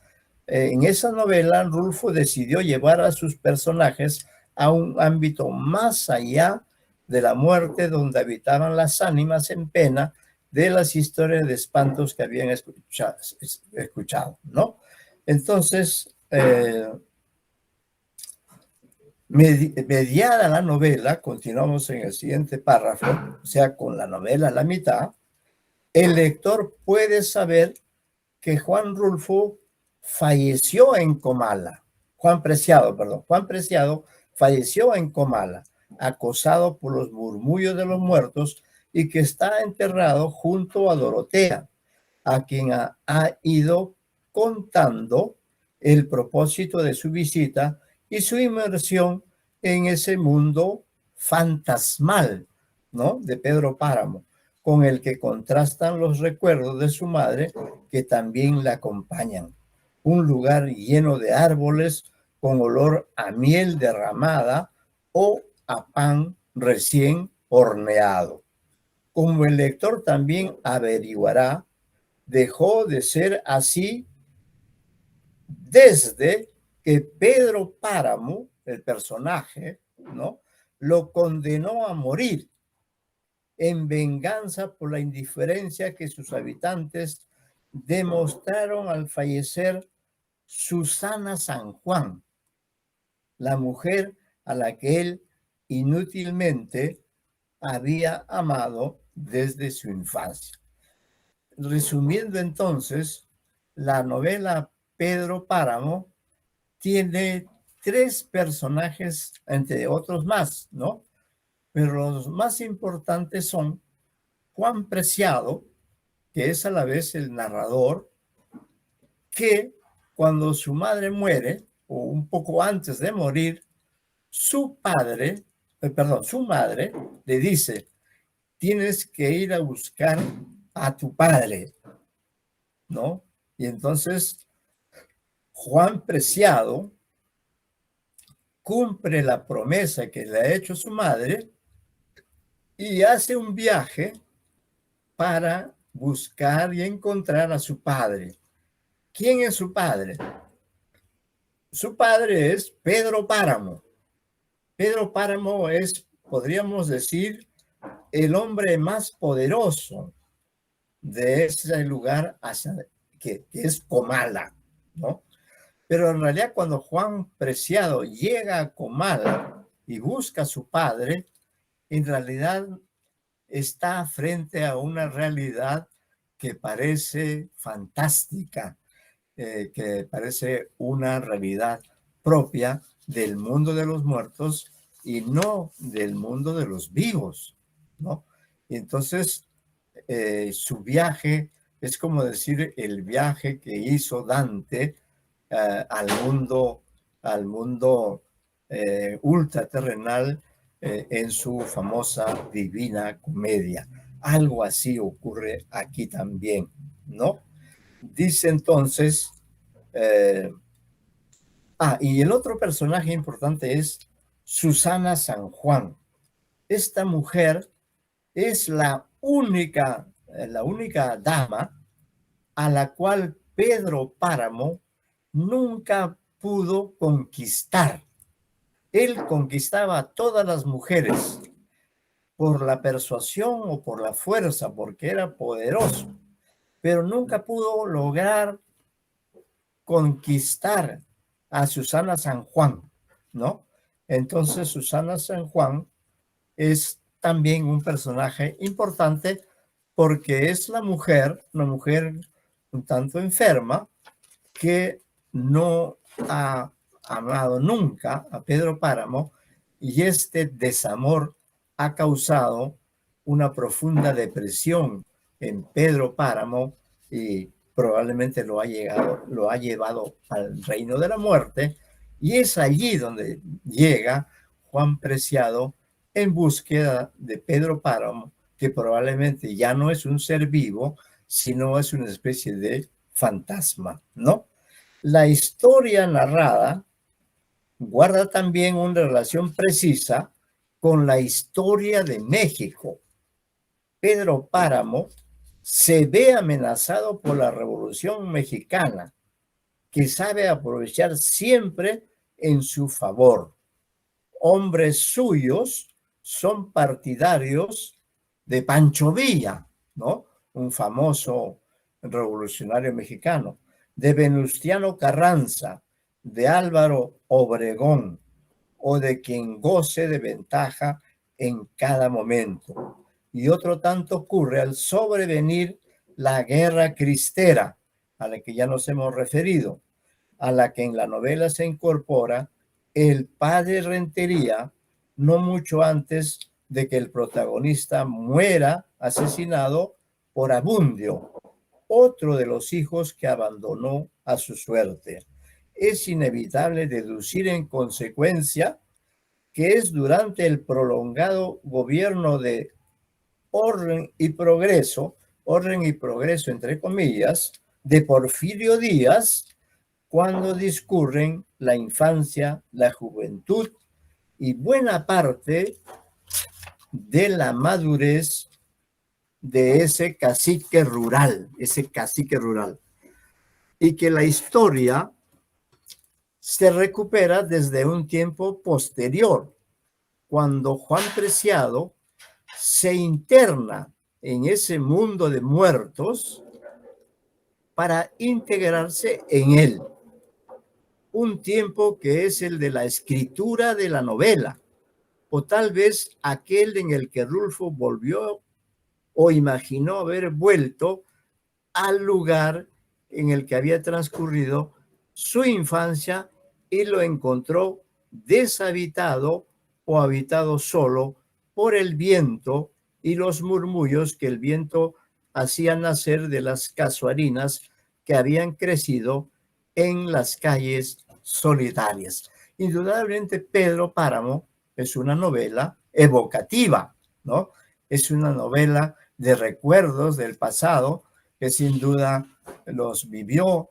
en esa novela Rulfo decidió llevar a sus personajes a un ámbito más allá de la muerte, donde habitaban las ánimas en pena de las historias de espantos que habían escuchado, ¿no? Entonces, mediada la novela, continuamos en el siguiente párrafo, o sea, con la novela a la mitad, el lector puede saber que Juan Rulfo falleció en Comala. Juan Preciado falleció en Comala, acosado por los murmullos de los muertos, y que está enterrado junto a Dorotea, a quien ha ido contando el propósito de su visita y su inmersión en ese mundo fantasmal, ¿no?, de Pedro Páramo, con el que contrastan los recuerdos de su madre, que también la acompañan. Un lugar lleno de árboles con olor a miel derramada o a pan recién horneado. Como el lector también averiguará, dejó de ser así desde que Pedro Páramo, el personaje, ¿no?, lo condenó a morir en venganza por la indiferencia que sus habitantes demostraron al fallecer Susana San Juan, la mujer a la que él inútilmente había amado desde su infancia. Resumiendo entonces, la novela Pedro Páramo tiene 3 personajes, entre otros más, ¿no? Pero los más importantes son Juan Preciado, que es a la vez el narrador, que cuando su madre muere, o un poco antes de morir, su madre le dice: tienes que ir a buscar a tu padre, ¿no? Y entonces Juan Preciado cumple la promesa que le ha hecho su madre y hace un viaje para buscar y encontrar a su padre. ¿Quién es su padre? Su padre es Pedro Páramo. Pedro Páramo es, podríamos decir, el hombre más poderoso de ese lugar que es Comala, ¿no? Pero en realidad cuando Juan Preciado llega a Comala y busca a su padre, en realidad está frente a una realidad que parece fantástica, que parece una realidad propia del mundo de los muertos y no del mundo de los vivos, ¿no? Y entonces su viaje es como decir el viaje que hizo Dante al mundo ultraterrenal en su famosa Divina Comedia. Algo así ocurre aquí también, ¿no? Dice entonces Y el otro personaje importante es Susana San Juan. Esta mujer es la única dama a la cual Pedro Páramo nunca pudo conquistar. Él conquistaba a todas las mujeres por la persuasión o por la fuerza, porque era poderoso, pero nunca pudo lograr conquistar a Susana San Juan, ¿no? Entonces Susana San Juan es también un personaje importante porque es una mujer un tanto enferma, que no ha amado nunca a Pedro Páramo, y este desamor ha causado una profunda depresión en Pedro Páramo y probablemente lo ha llevado al reino de la muerte, y es allí donde llega Juan Preciado en búsqueda de Pedro Páramo, que probablemente ya no es un ser vivo, sino es una especie de fantasma, ¿no? La historia narrada guarda también una relación precisa con la historia de México. Pedro Páramo se ve amenazado por la Revolución Mexicana, que sabe aprovechar siempre en su favor. Hombres suyos son partidarios de Pancho Villa, ¿no? Un famoso revolucionario mexicano, de Venustiano Carranza, de Álvaro Obregón, o de quien goce de ventaja en cada momento. Y otro tanto ocurre al sobrevenir la guerra cristera, a la que ya nos hemos referido, a la que en la novela se incorpora el padre Rentería, no mucho antes de que el protagonista muera asesinado por Abundio, otro de los hijos que abandonó a su suerte. Es inevitable deducir en consecuencia que es durante el prolongado gobierno de orden y progreso entre comillas, de Porfirio Díaz, cuando discurren la infancia, la juventud y buena parte de la madurez de ese cacique rural, y que la historia se recupera desde un tiempo posterior, cuando Juan Preciado se interna en ese mundo de muertos para integrarse en él. Un tiempo que es el de la escritura de la novela, o tal vez aquel en el que Rulfo volvió o imaginó haber vuelto al lugar en el que había transcurrido su infancia y lo encontró deshabitado o habitado solo por el viento y los murmullos que el viento hacía nacer de las casuarinas que habían crecido en las calles solitarias. Indudablemente Pedro Páramo es una novela evocativa, ¿no? Es una novela de recuerdos del pasado que sin duda los vivió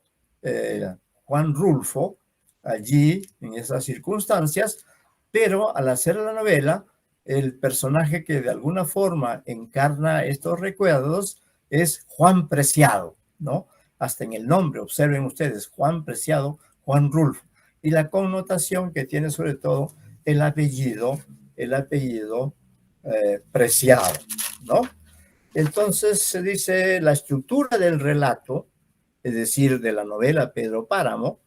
Juan Rulfo allí en esas circunstancias, pero al hacer la novela, el personaje que de alguna forma encarna estos recuerdos es Juan Preciado, ¿no? Hasta en el nombre, observen ustedes, Juan Preciado, Juan Rulfo, y la connotación que tiene sobre todo el apellido Preciado, ¿no? Entonces se dice la estructura del relato, es decir, de la novela Pedro Páramo,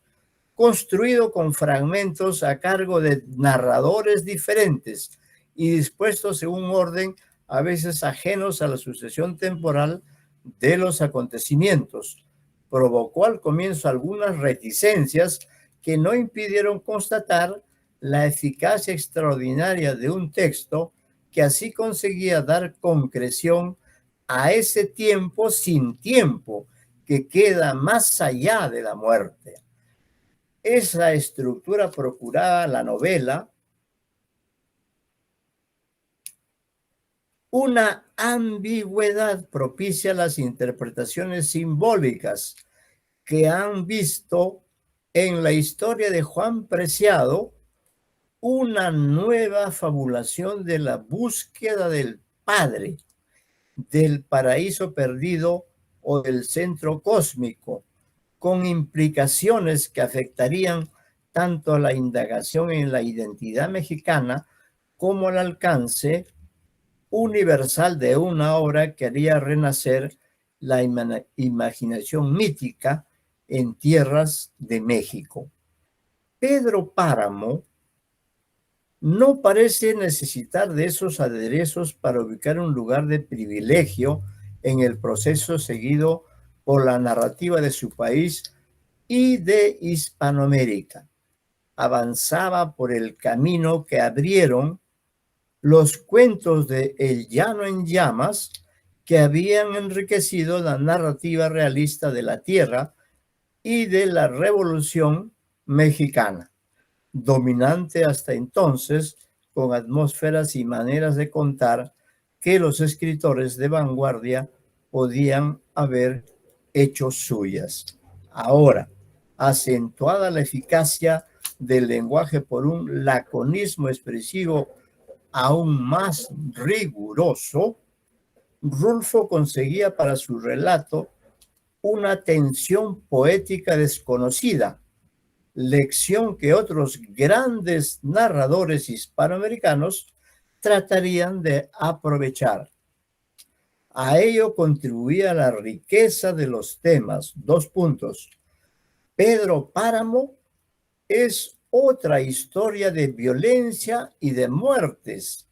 construido con fragmentos a cargo de narradores diferentes y dispuestos en un orden a veces ajenos a la sucesión temporal de los acontecimientos. Provocó al comienzo algunas reticencias que no impidieron constatar la eficacia extraordinaria de un texto que así conseguía dar concreción a ese tiempo sin tiempo que queda más allá de la muerte. Esa estructura procuraba la novela una ambigüedad propicia a las interpretaciones simbólicas que han visto en la historia de Juan Preciado una nueva fabulación de la búsqueda del Padre, del paraíso perdido o del centro cósmico, con implicaciones que afectarían tanto a la indagación en la identidad mexicana como al alcance universal de una obra que haría renacer la imaginación mítica en tierras de México. Pedro Páramo no parece necesitar de esos aderezos para ubicar un lugar de privilegio en el proceso seguido por la narrativa de su país y de Hispanoamérica. Avanzaba por el camino que abrieron los cuentos de El Llano en Llamas, que habían enriquecido la narrativa realista de la tierra y de la Revolución Mexicana, dominante hasta entonces, con atmósferas y maneras de contar que los escritores de vanguardia podían haber hecho suyas. Ahora, acentuada la eficacia del lenguaje por un laconismo expresivo aún más riguroso, Rulfo conseguía para su relato una tensión poética desconocida, lección que otros grandes narradores hispanoamericanos tratarían de aprovechar. A ello contribuía la riqueza de los temas. 2 puntos. Pedro Páramo es otra historia de violencia y de muertes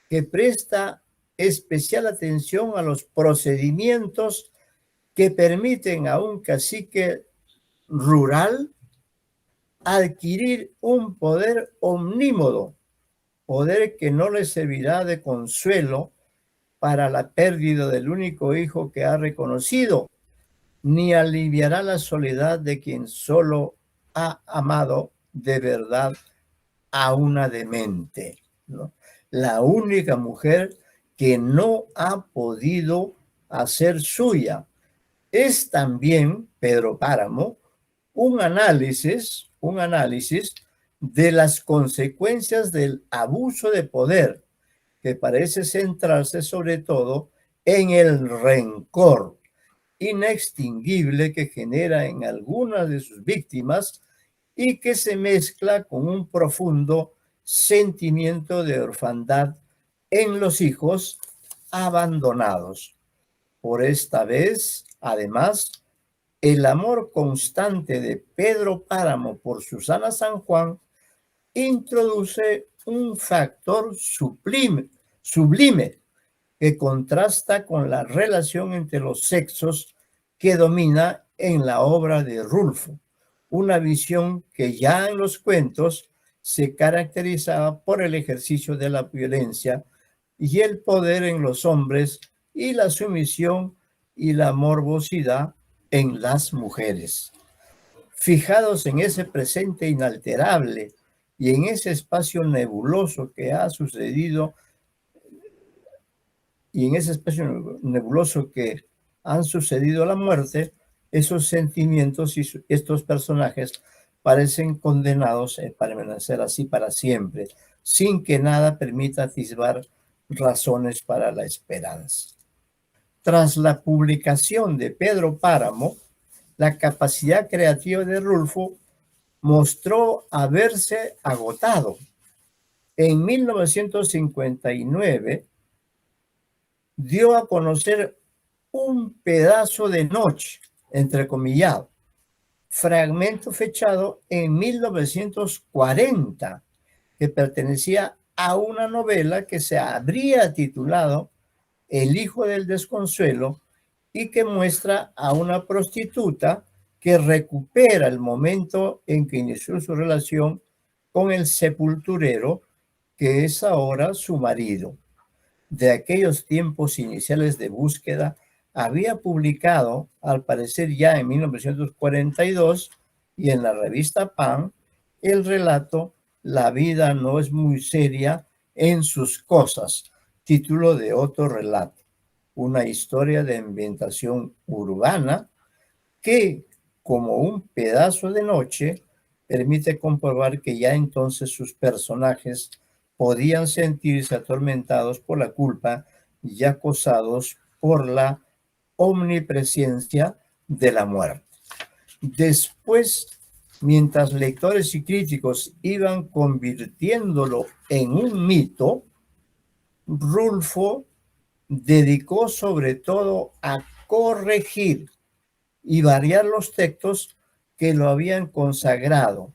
que presta especial atención a los procedimientos que permiten a un cacique rural adquirir un poder omnímodo, poder que no le servirá de consuelo para la pérdida del único hijo que ha reconocido, ni aliviará la soledad de quien solo ha amado de verdad a una demente, ¿no? La única mujer que no ha podido hacer suya. Es también, Pedro Páramo, un análisis de las consecuencias del abuso de poder, que parece centrarse sobre todo en el rencor inextinguible que genera en algunas de sus víctimas y que se mezcla con un profundo sentimiento de orfandad en los hijos abandonados. Por esta vez, además, el amor constante de Pedro Páramo por Susana San Juan introduce un factor sublime que contrasta con la relación entre los sexos que domina en la obra de Rulfo, una visión que ya en los cuentos se caracterizaba por el ejercicio de la violencia y el poder en los hombres y la sumisión y la morbosidad en las mujeres. Fijados en ese presente inalterable y en ese espacio nebuloso que ha sucedido, y en ese espacio nebuloso que han sucedido la muerte, esos sentimientos y estos personajes parecen condenados a permanecer así para siempre, sin que nada permita atisbar razones para la esperanza. Tras la publicación de Pedro Páramo, la capacidad creativa de Rulfo mostró haberse agotado. En 1959 dio a conocer un pedazo de noche, entrecomillado, fragmento fechado en 1940, que pertenecía a una novela que se habría titulado El hijo del desconsuelo y que muestra a una prostituta que recupera el momento en que inició su relación con el sepulturero, que es ahora su marido. De aquellos tiempos iniciales de búsqueda, había publicado, al parecer ya en 1942, y en la revista Pan, el relato La vida no es muy seria en sus cosas, título de otro relato, una historia de ambientación urbana que como un pedazo de noche, permite comprobar que ya entonces sus personajes podían sentirse atormentados por la culpa y acosados por la omnipresencia de la muerte. Después, mientras lectores y críticos iban convirtiéndolo en un mito, Rulfo dedicó sobre todo a corregir y variar los textos que lo habían consagrado,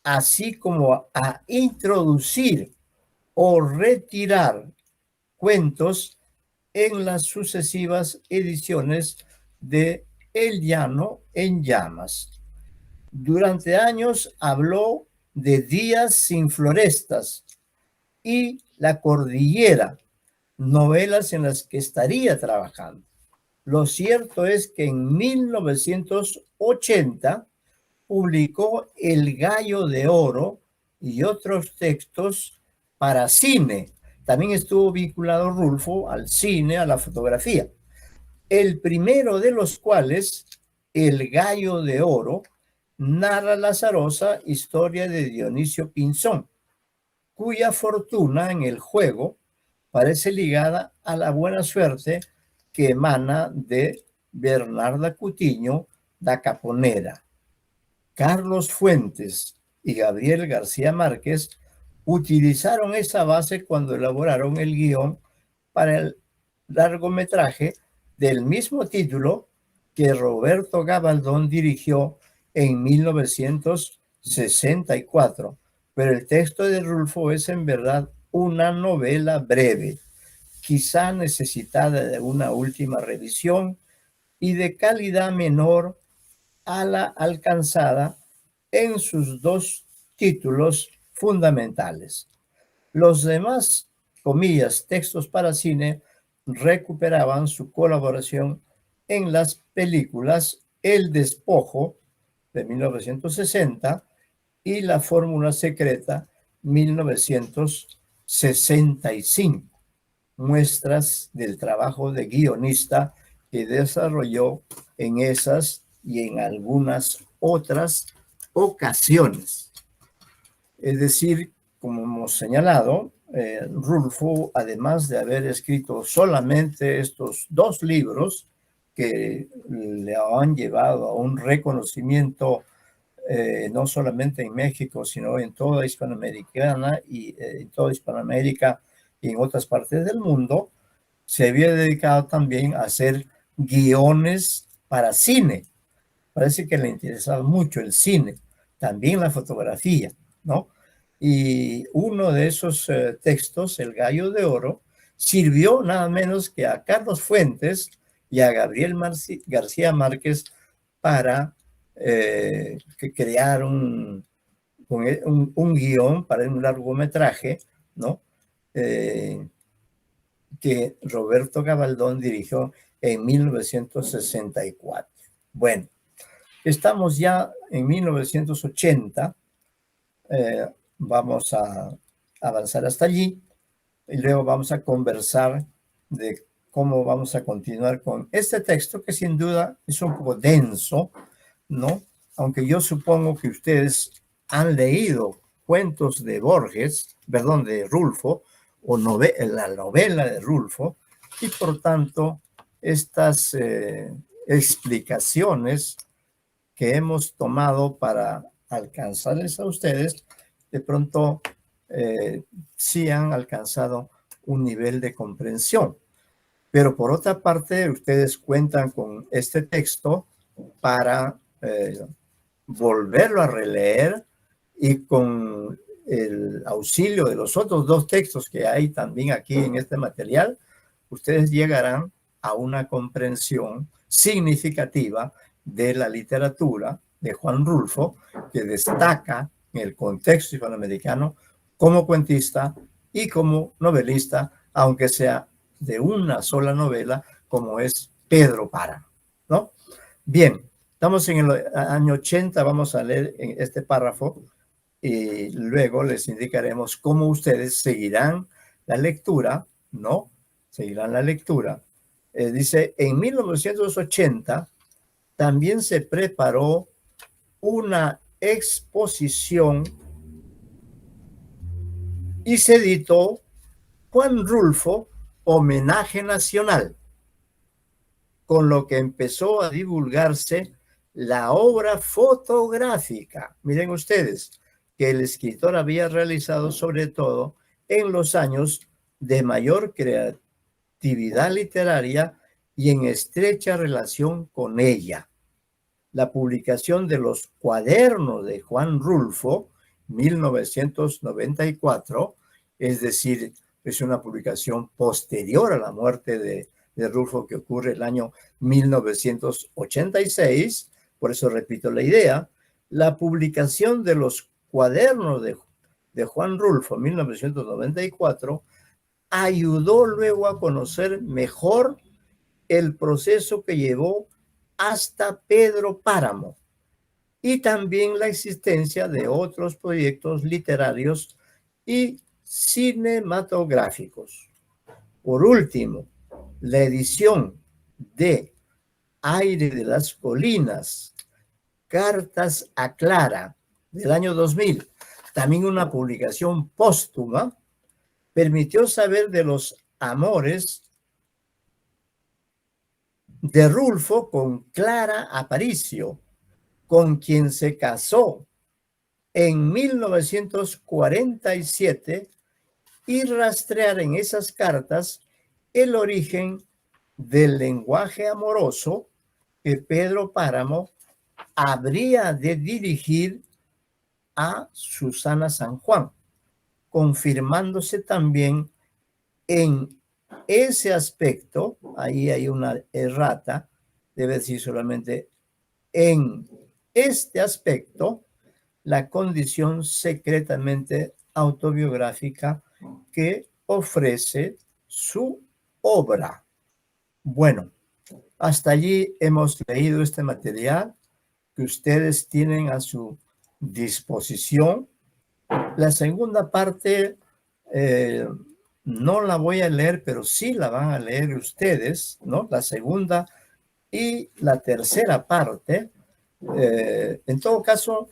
así como a introducir o retirar cuentos en las sucesivas ediciones de El Llano en Llamas. Durante años habló de Días sin florestas y La Cordillera, novelas en las que estaría trabajando. Lo cierto es que en 1980 publicó El Gallo de Oro y otros textos para cine. También estuvo vinculado Rulfo al cine, a la fotografía. El primero de los cuales, El Gallo de Oro, narra la azarosa historia de Dionisio Pinzón, cuya fortuna en el juego parece ligada a la buena suerte que emana de Bernarda Cutiño da Caponera. Carlos Fuentes y Gabriel García Márquez utilizaron esa base cuando elaboraron el guión para el largometraje del mismo título que Roberto Gabaldón dirigió en 1964, pero el texto de Rulfo es en verdad una novela breve, quizá necesitada de una última revisión y de calidad menor a la alcanzada en sus dos títulos fundamentales. Los demás, comillas, textos para cine recuperaban su colaboración en las películas El Despojo de 1960 y La Fórmula Secreta 1965, muestras del trabajo de guionista que desarrolló en esas y en algunas otras ocasiones. Es decir, como hemos señalado, Rulfo, además de haber escrito solamente estos dos libros que le han llevado a un reconocimiento no solamente en México, sino en toda Hispanoamericana y en toda Hispanoamérica y en otras partes del mundo, se había dedicado también a hacer guiones para cine. Parece que le interesaba mucho el cine, también la fotografía, ¿no? Y uno de esos textos, El Gallo de Oro, sirvió nada menos que a Carlos Fuentes y a Gabriel García Márquez para crear un guión para un largometraje, ¿no? Que Roberto Gabaldón dirigió en 1964. Bueno, estamos ya en 1980, vamos a avanzar hasta allí y luego vamos a conversar de cómo vamos a continuar con este texto que sin duda es un poco denso, ¿no? Aunque yo supongo que ustedes han leído cuentos de Borges, perdón, de Rulfo, o la novela de Rulfo, y por tanto estas explicaciones que hemos tomado para alcanzarles a ustedes, de pronto sí han alcanzado un nivel de comprensión. Pero por otra parte, ustedes cuentan con este texto para volverlo a releer y con el auxilio de los otros dos textos que hay también aquí en este material, ustedes llegarán a una comprensión significativa de la literatura de Juan Rulfo, que destaca en el contexto hispanoamericano como cuentista y como novelista, aunque sea de una sola novela, como es Pedro Páramo, ¿no? Bien, estamos en el año 80, vamos a leer en este párrafo y luego les indicaremos cómo ustedes seguirán la lectura, ¿no? Seguirán la lectura. Dice, en 1980 también se preparó una exposición y se editó Juan Rulfo, Homenaje Nacional, con lo que empezó a divulgarse la obra fotográfica. Miren ustedes, que el escritor había realizado sobre todo en los años de mayor creatividad literaria y en estrecha relación con ella. La publicación de los cuadernos de Juan Rulfo, 1994, es decir, es una publicación posterior a la muerte de Rulfo, que ocurre el año 1986, por eso repito la idea. La publicación de los cuadernos de Juan Rulfo, 1994, ayudó luego a conocer mejor el proceso que llevó hasta Pedro Páramo y también la existencia de otros proyectos literarios y cinematográficos. Por último, la edición de Aire de las Colinas, Cartas a Clara, del año 2000, también una publicación póstuma, permitió saber de los amores de Rulfo con Clara Aparicio, con quien se casó en 1947, y rastrear en esas cartas el origen del lenguaje amoroso que Pedro Páramo habría de dirigir a Susana San Juan, confirmándose también en ese aspecto. Ahí hay una errata, debe decir solamente en este aspecto, la condición secretamente autobiográfica que ofrece su obra. Bueno, hasta allí hemos leído este material que ustedes tienen a su disposición. La segunda parte no la voy a leer, pero sí la van a leer ustedes, ¿no? La segunda y la tercera parte. En todo caso,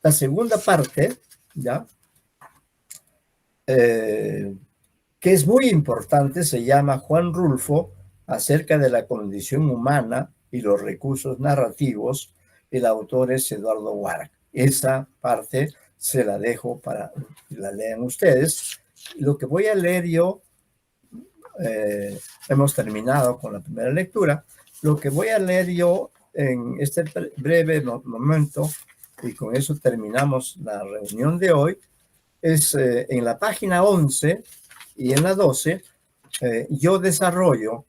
la segunda parte, ¿ya? Que es muy importante, se llama Juan Rulfo, acerca de la condición humana y los recursos narrativos. El autor es Eduardo Warg. Esa parte se la dejo para que la lean ustedes. Lo que voy a leer yo, hemos terminado con la primera lectura. Lo que voy a leer yo en este breve momento, y con eso terminamos la reunión de hoy, es en la página 11 y en la 12, yo desarrollo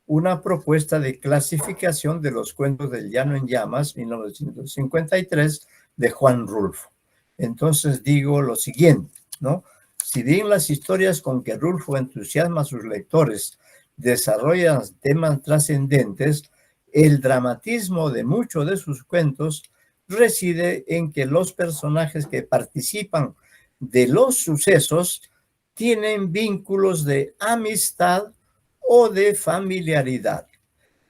una propuesta de clasificación de los cuentos del Llano en Llamas, 1953, de Juan Rulfo. Entonces digo lo siguiente, ¿no? Si bien las historias con que Rulfo entusiasma a sus lectores desarrollan temas trascendentes, el dramatismo de muchos de sus cuentos reside en que los personajes que participan de los sucesos tienen vínculos de amistad o de familiaridad.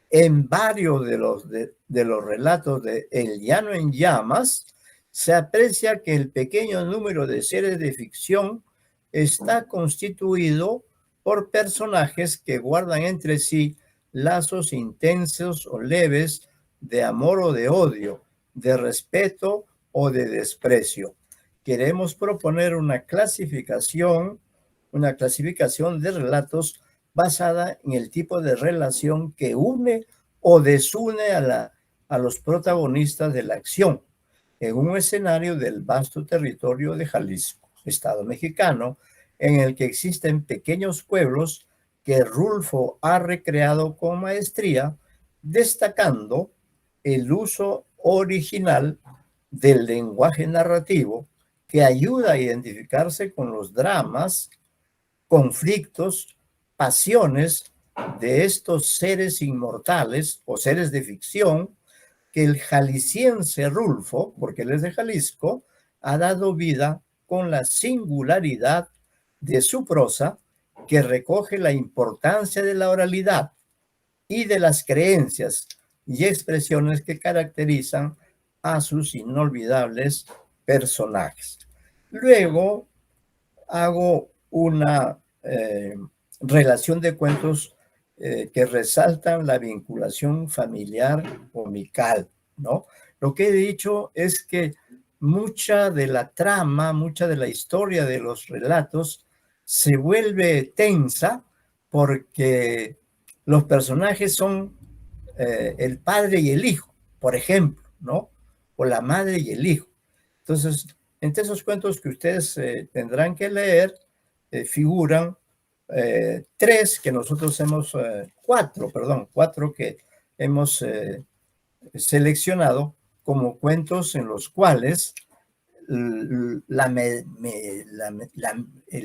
En varios de los relatos de El Llano en Llamas se aprecia que el pequeño número de seres de ficción está constituido por personajes que guardan entre sí lazos intensos o leves de amor o de odio, de respeto o de desprecio. Queremos proponer una clasificación de relatos basada en el tipo de relación que une o desune a los protagonistas de la acción en un escenario del vasto territorio de Jalisco, Estado mexicano, en el que existen pequeños pueblos que Rulfo ha recreado con maestría, destacando el uso original del lenguaje narrativo que ayuda a identificarse con los dramas, conflictos, pasiones de estos seres inmortales o seres de ficción que el jalisciense Rulfo, porque él es de Jalisco, ha dado vida con la singularidad de su prosa, que recoge la importancia de la oralidad y de las creencias, y expresiones que caracterizan a sus inolvidables personajes. Luego hago una relación de cuentos que resaltan la vinculación familiar o amical, ¿no? Lo que he dicho es que mucha de la trama, mucha de la historia de los relatos se vuelve tensa porque los personajes son el padre y el hijo, por ejemplo, ¿no? O la madre y el hijo. Entonces, entre esos cuentos que ustedes tendrán que leer, figuran tres que nosotros hemos, cuatro que hemos seleccionado como cuentos en los cuales el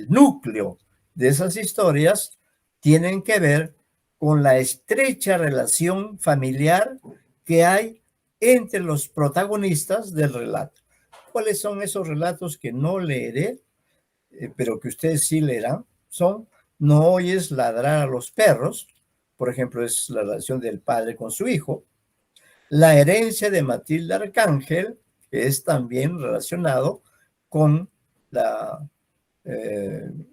núcleo de esas historias tienen que ver con la estrecha relación familiar que hay entre los protagonistas del relato. ¿Cuáles son esos relatos que no leeré, pero que ustedes sí leerán? Son No oyes ladrar a los perros, por ejemplo, es la relación del padre con su hijo. La herencia de Matilde Arcángel, que es también relacionado con,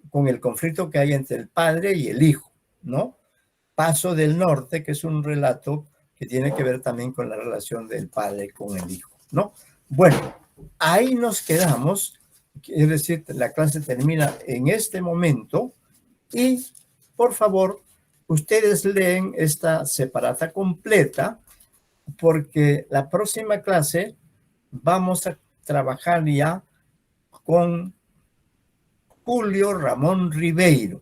con el conflicto que hay entre el padre y el hijo, ¿no? Paso del Norte, que es un relato que tiene que ver también con la relación del padre con el hijo, ¿no? Bueno, ahí nos quedamos, es decir, la clase termina en este momento y, por favor, ustedes leen esta separata completa porque la próxima clase vamos a trabajar ya con Julio Ramón Ribeiro.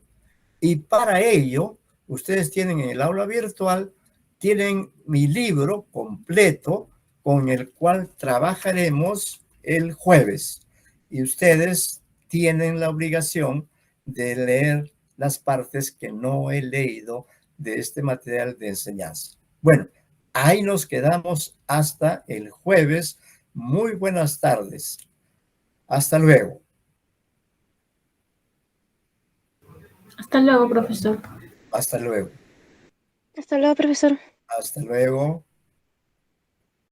Y para ello, ustedes tienen en el aula virtual, tienen mi libro completo con el cual trabajaremos el jueves. Y ustedes tienen la obligación de leer las partes que no he leído de este material de enseñanza. Bueno, ahí nos quedamos hasta el jueves. Muy buenas tardes. Hasta luego. Hasta luego, profesor. Hasta luego. Hasta luego, profesor. Hasta luego.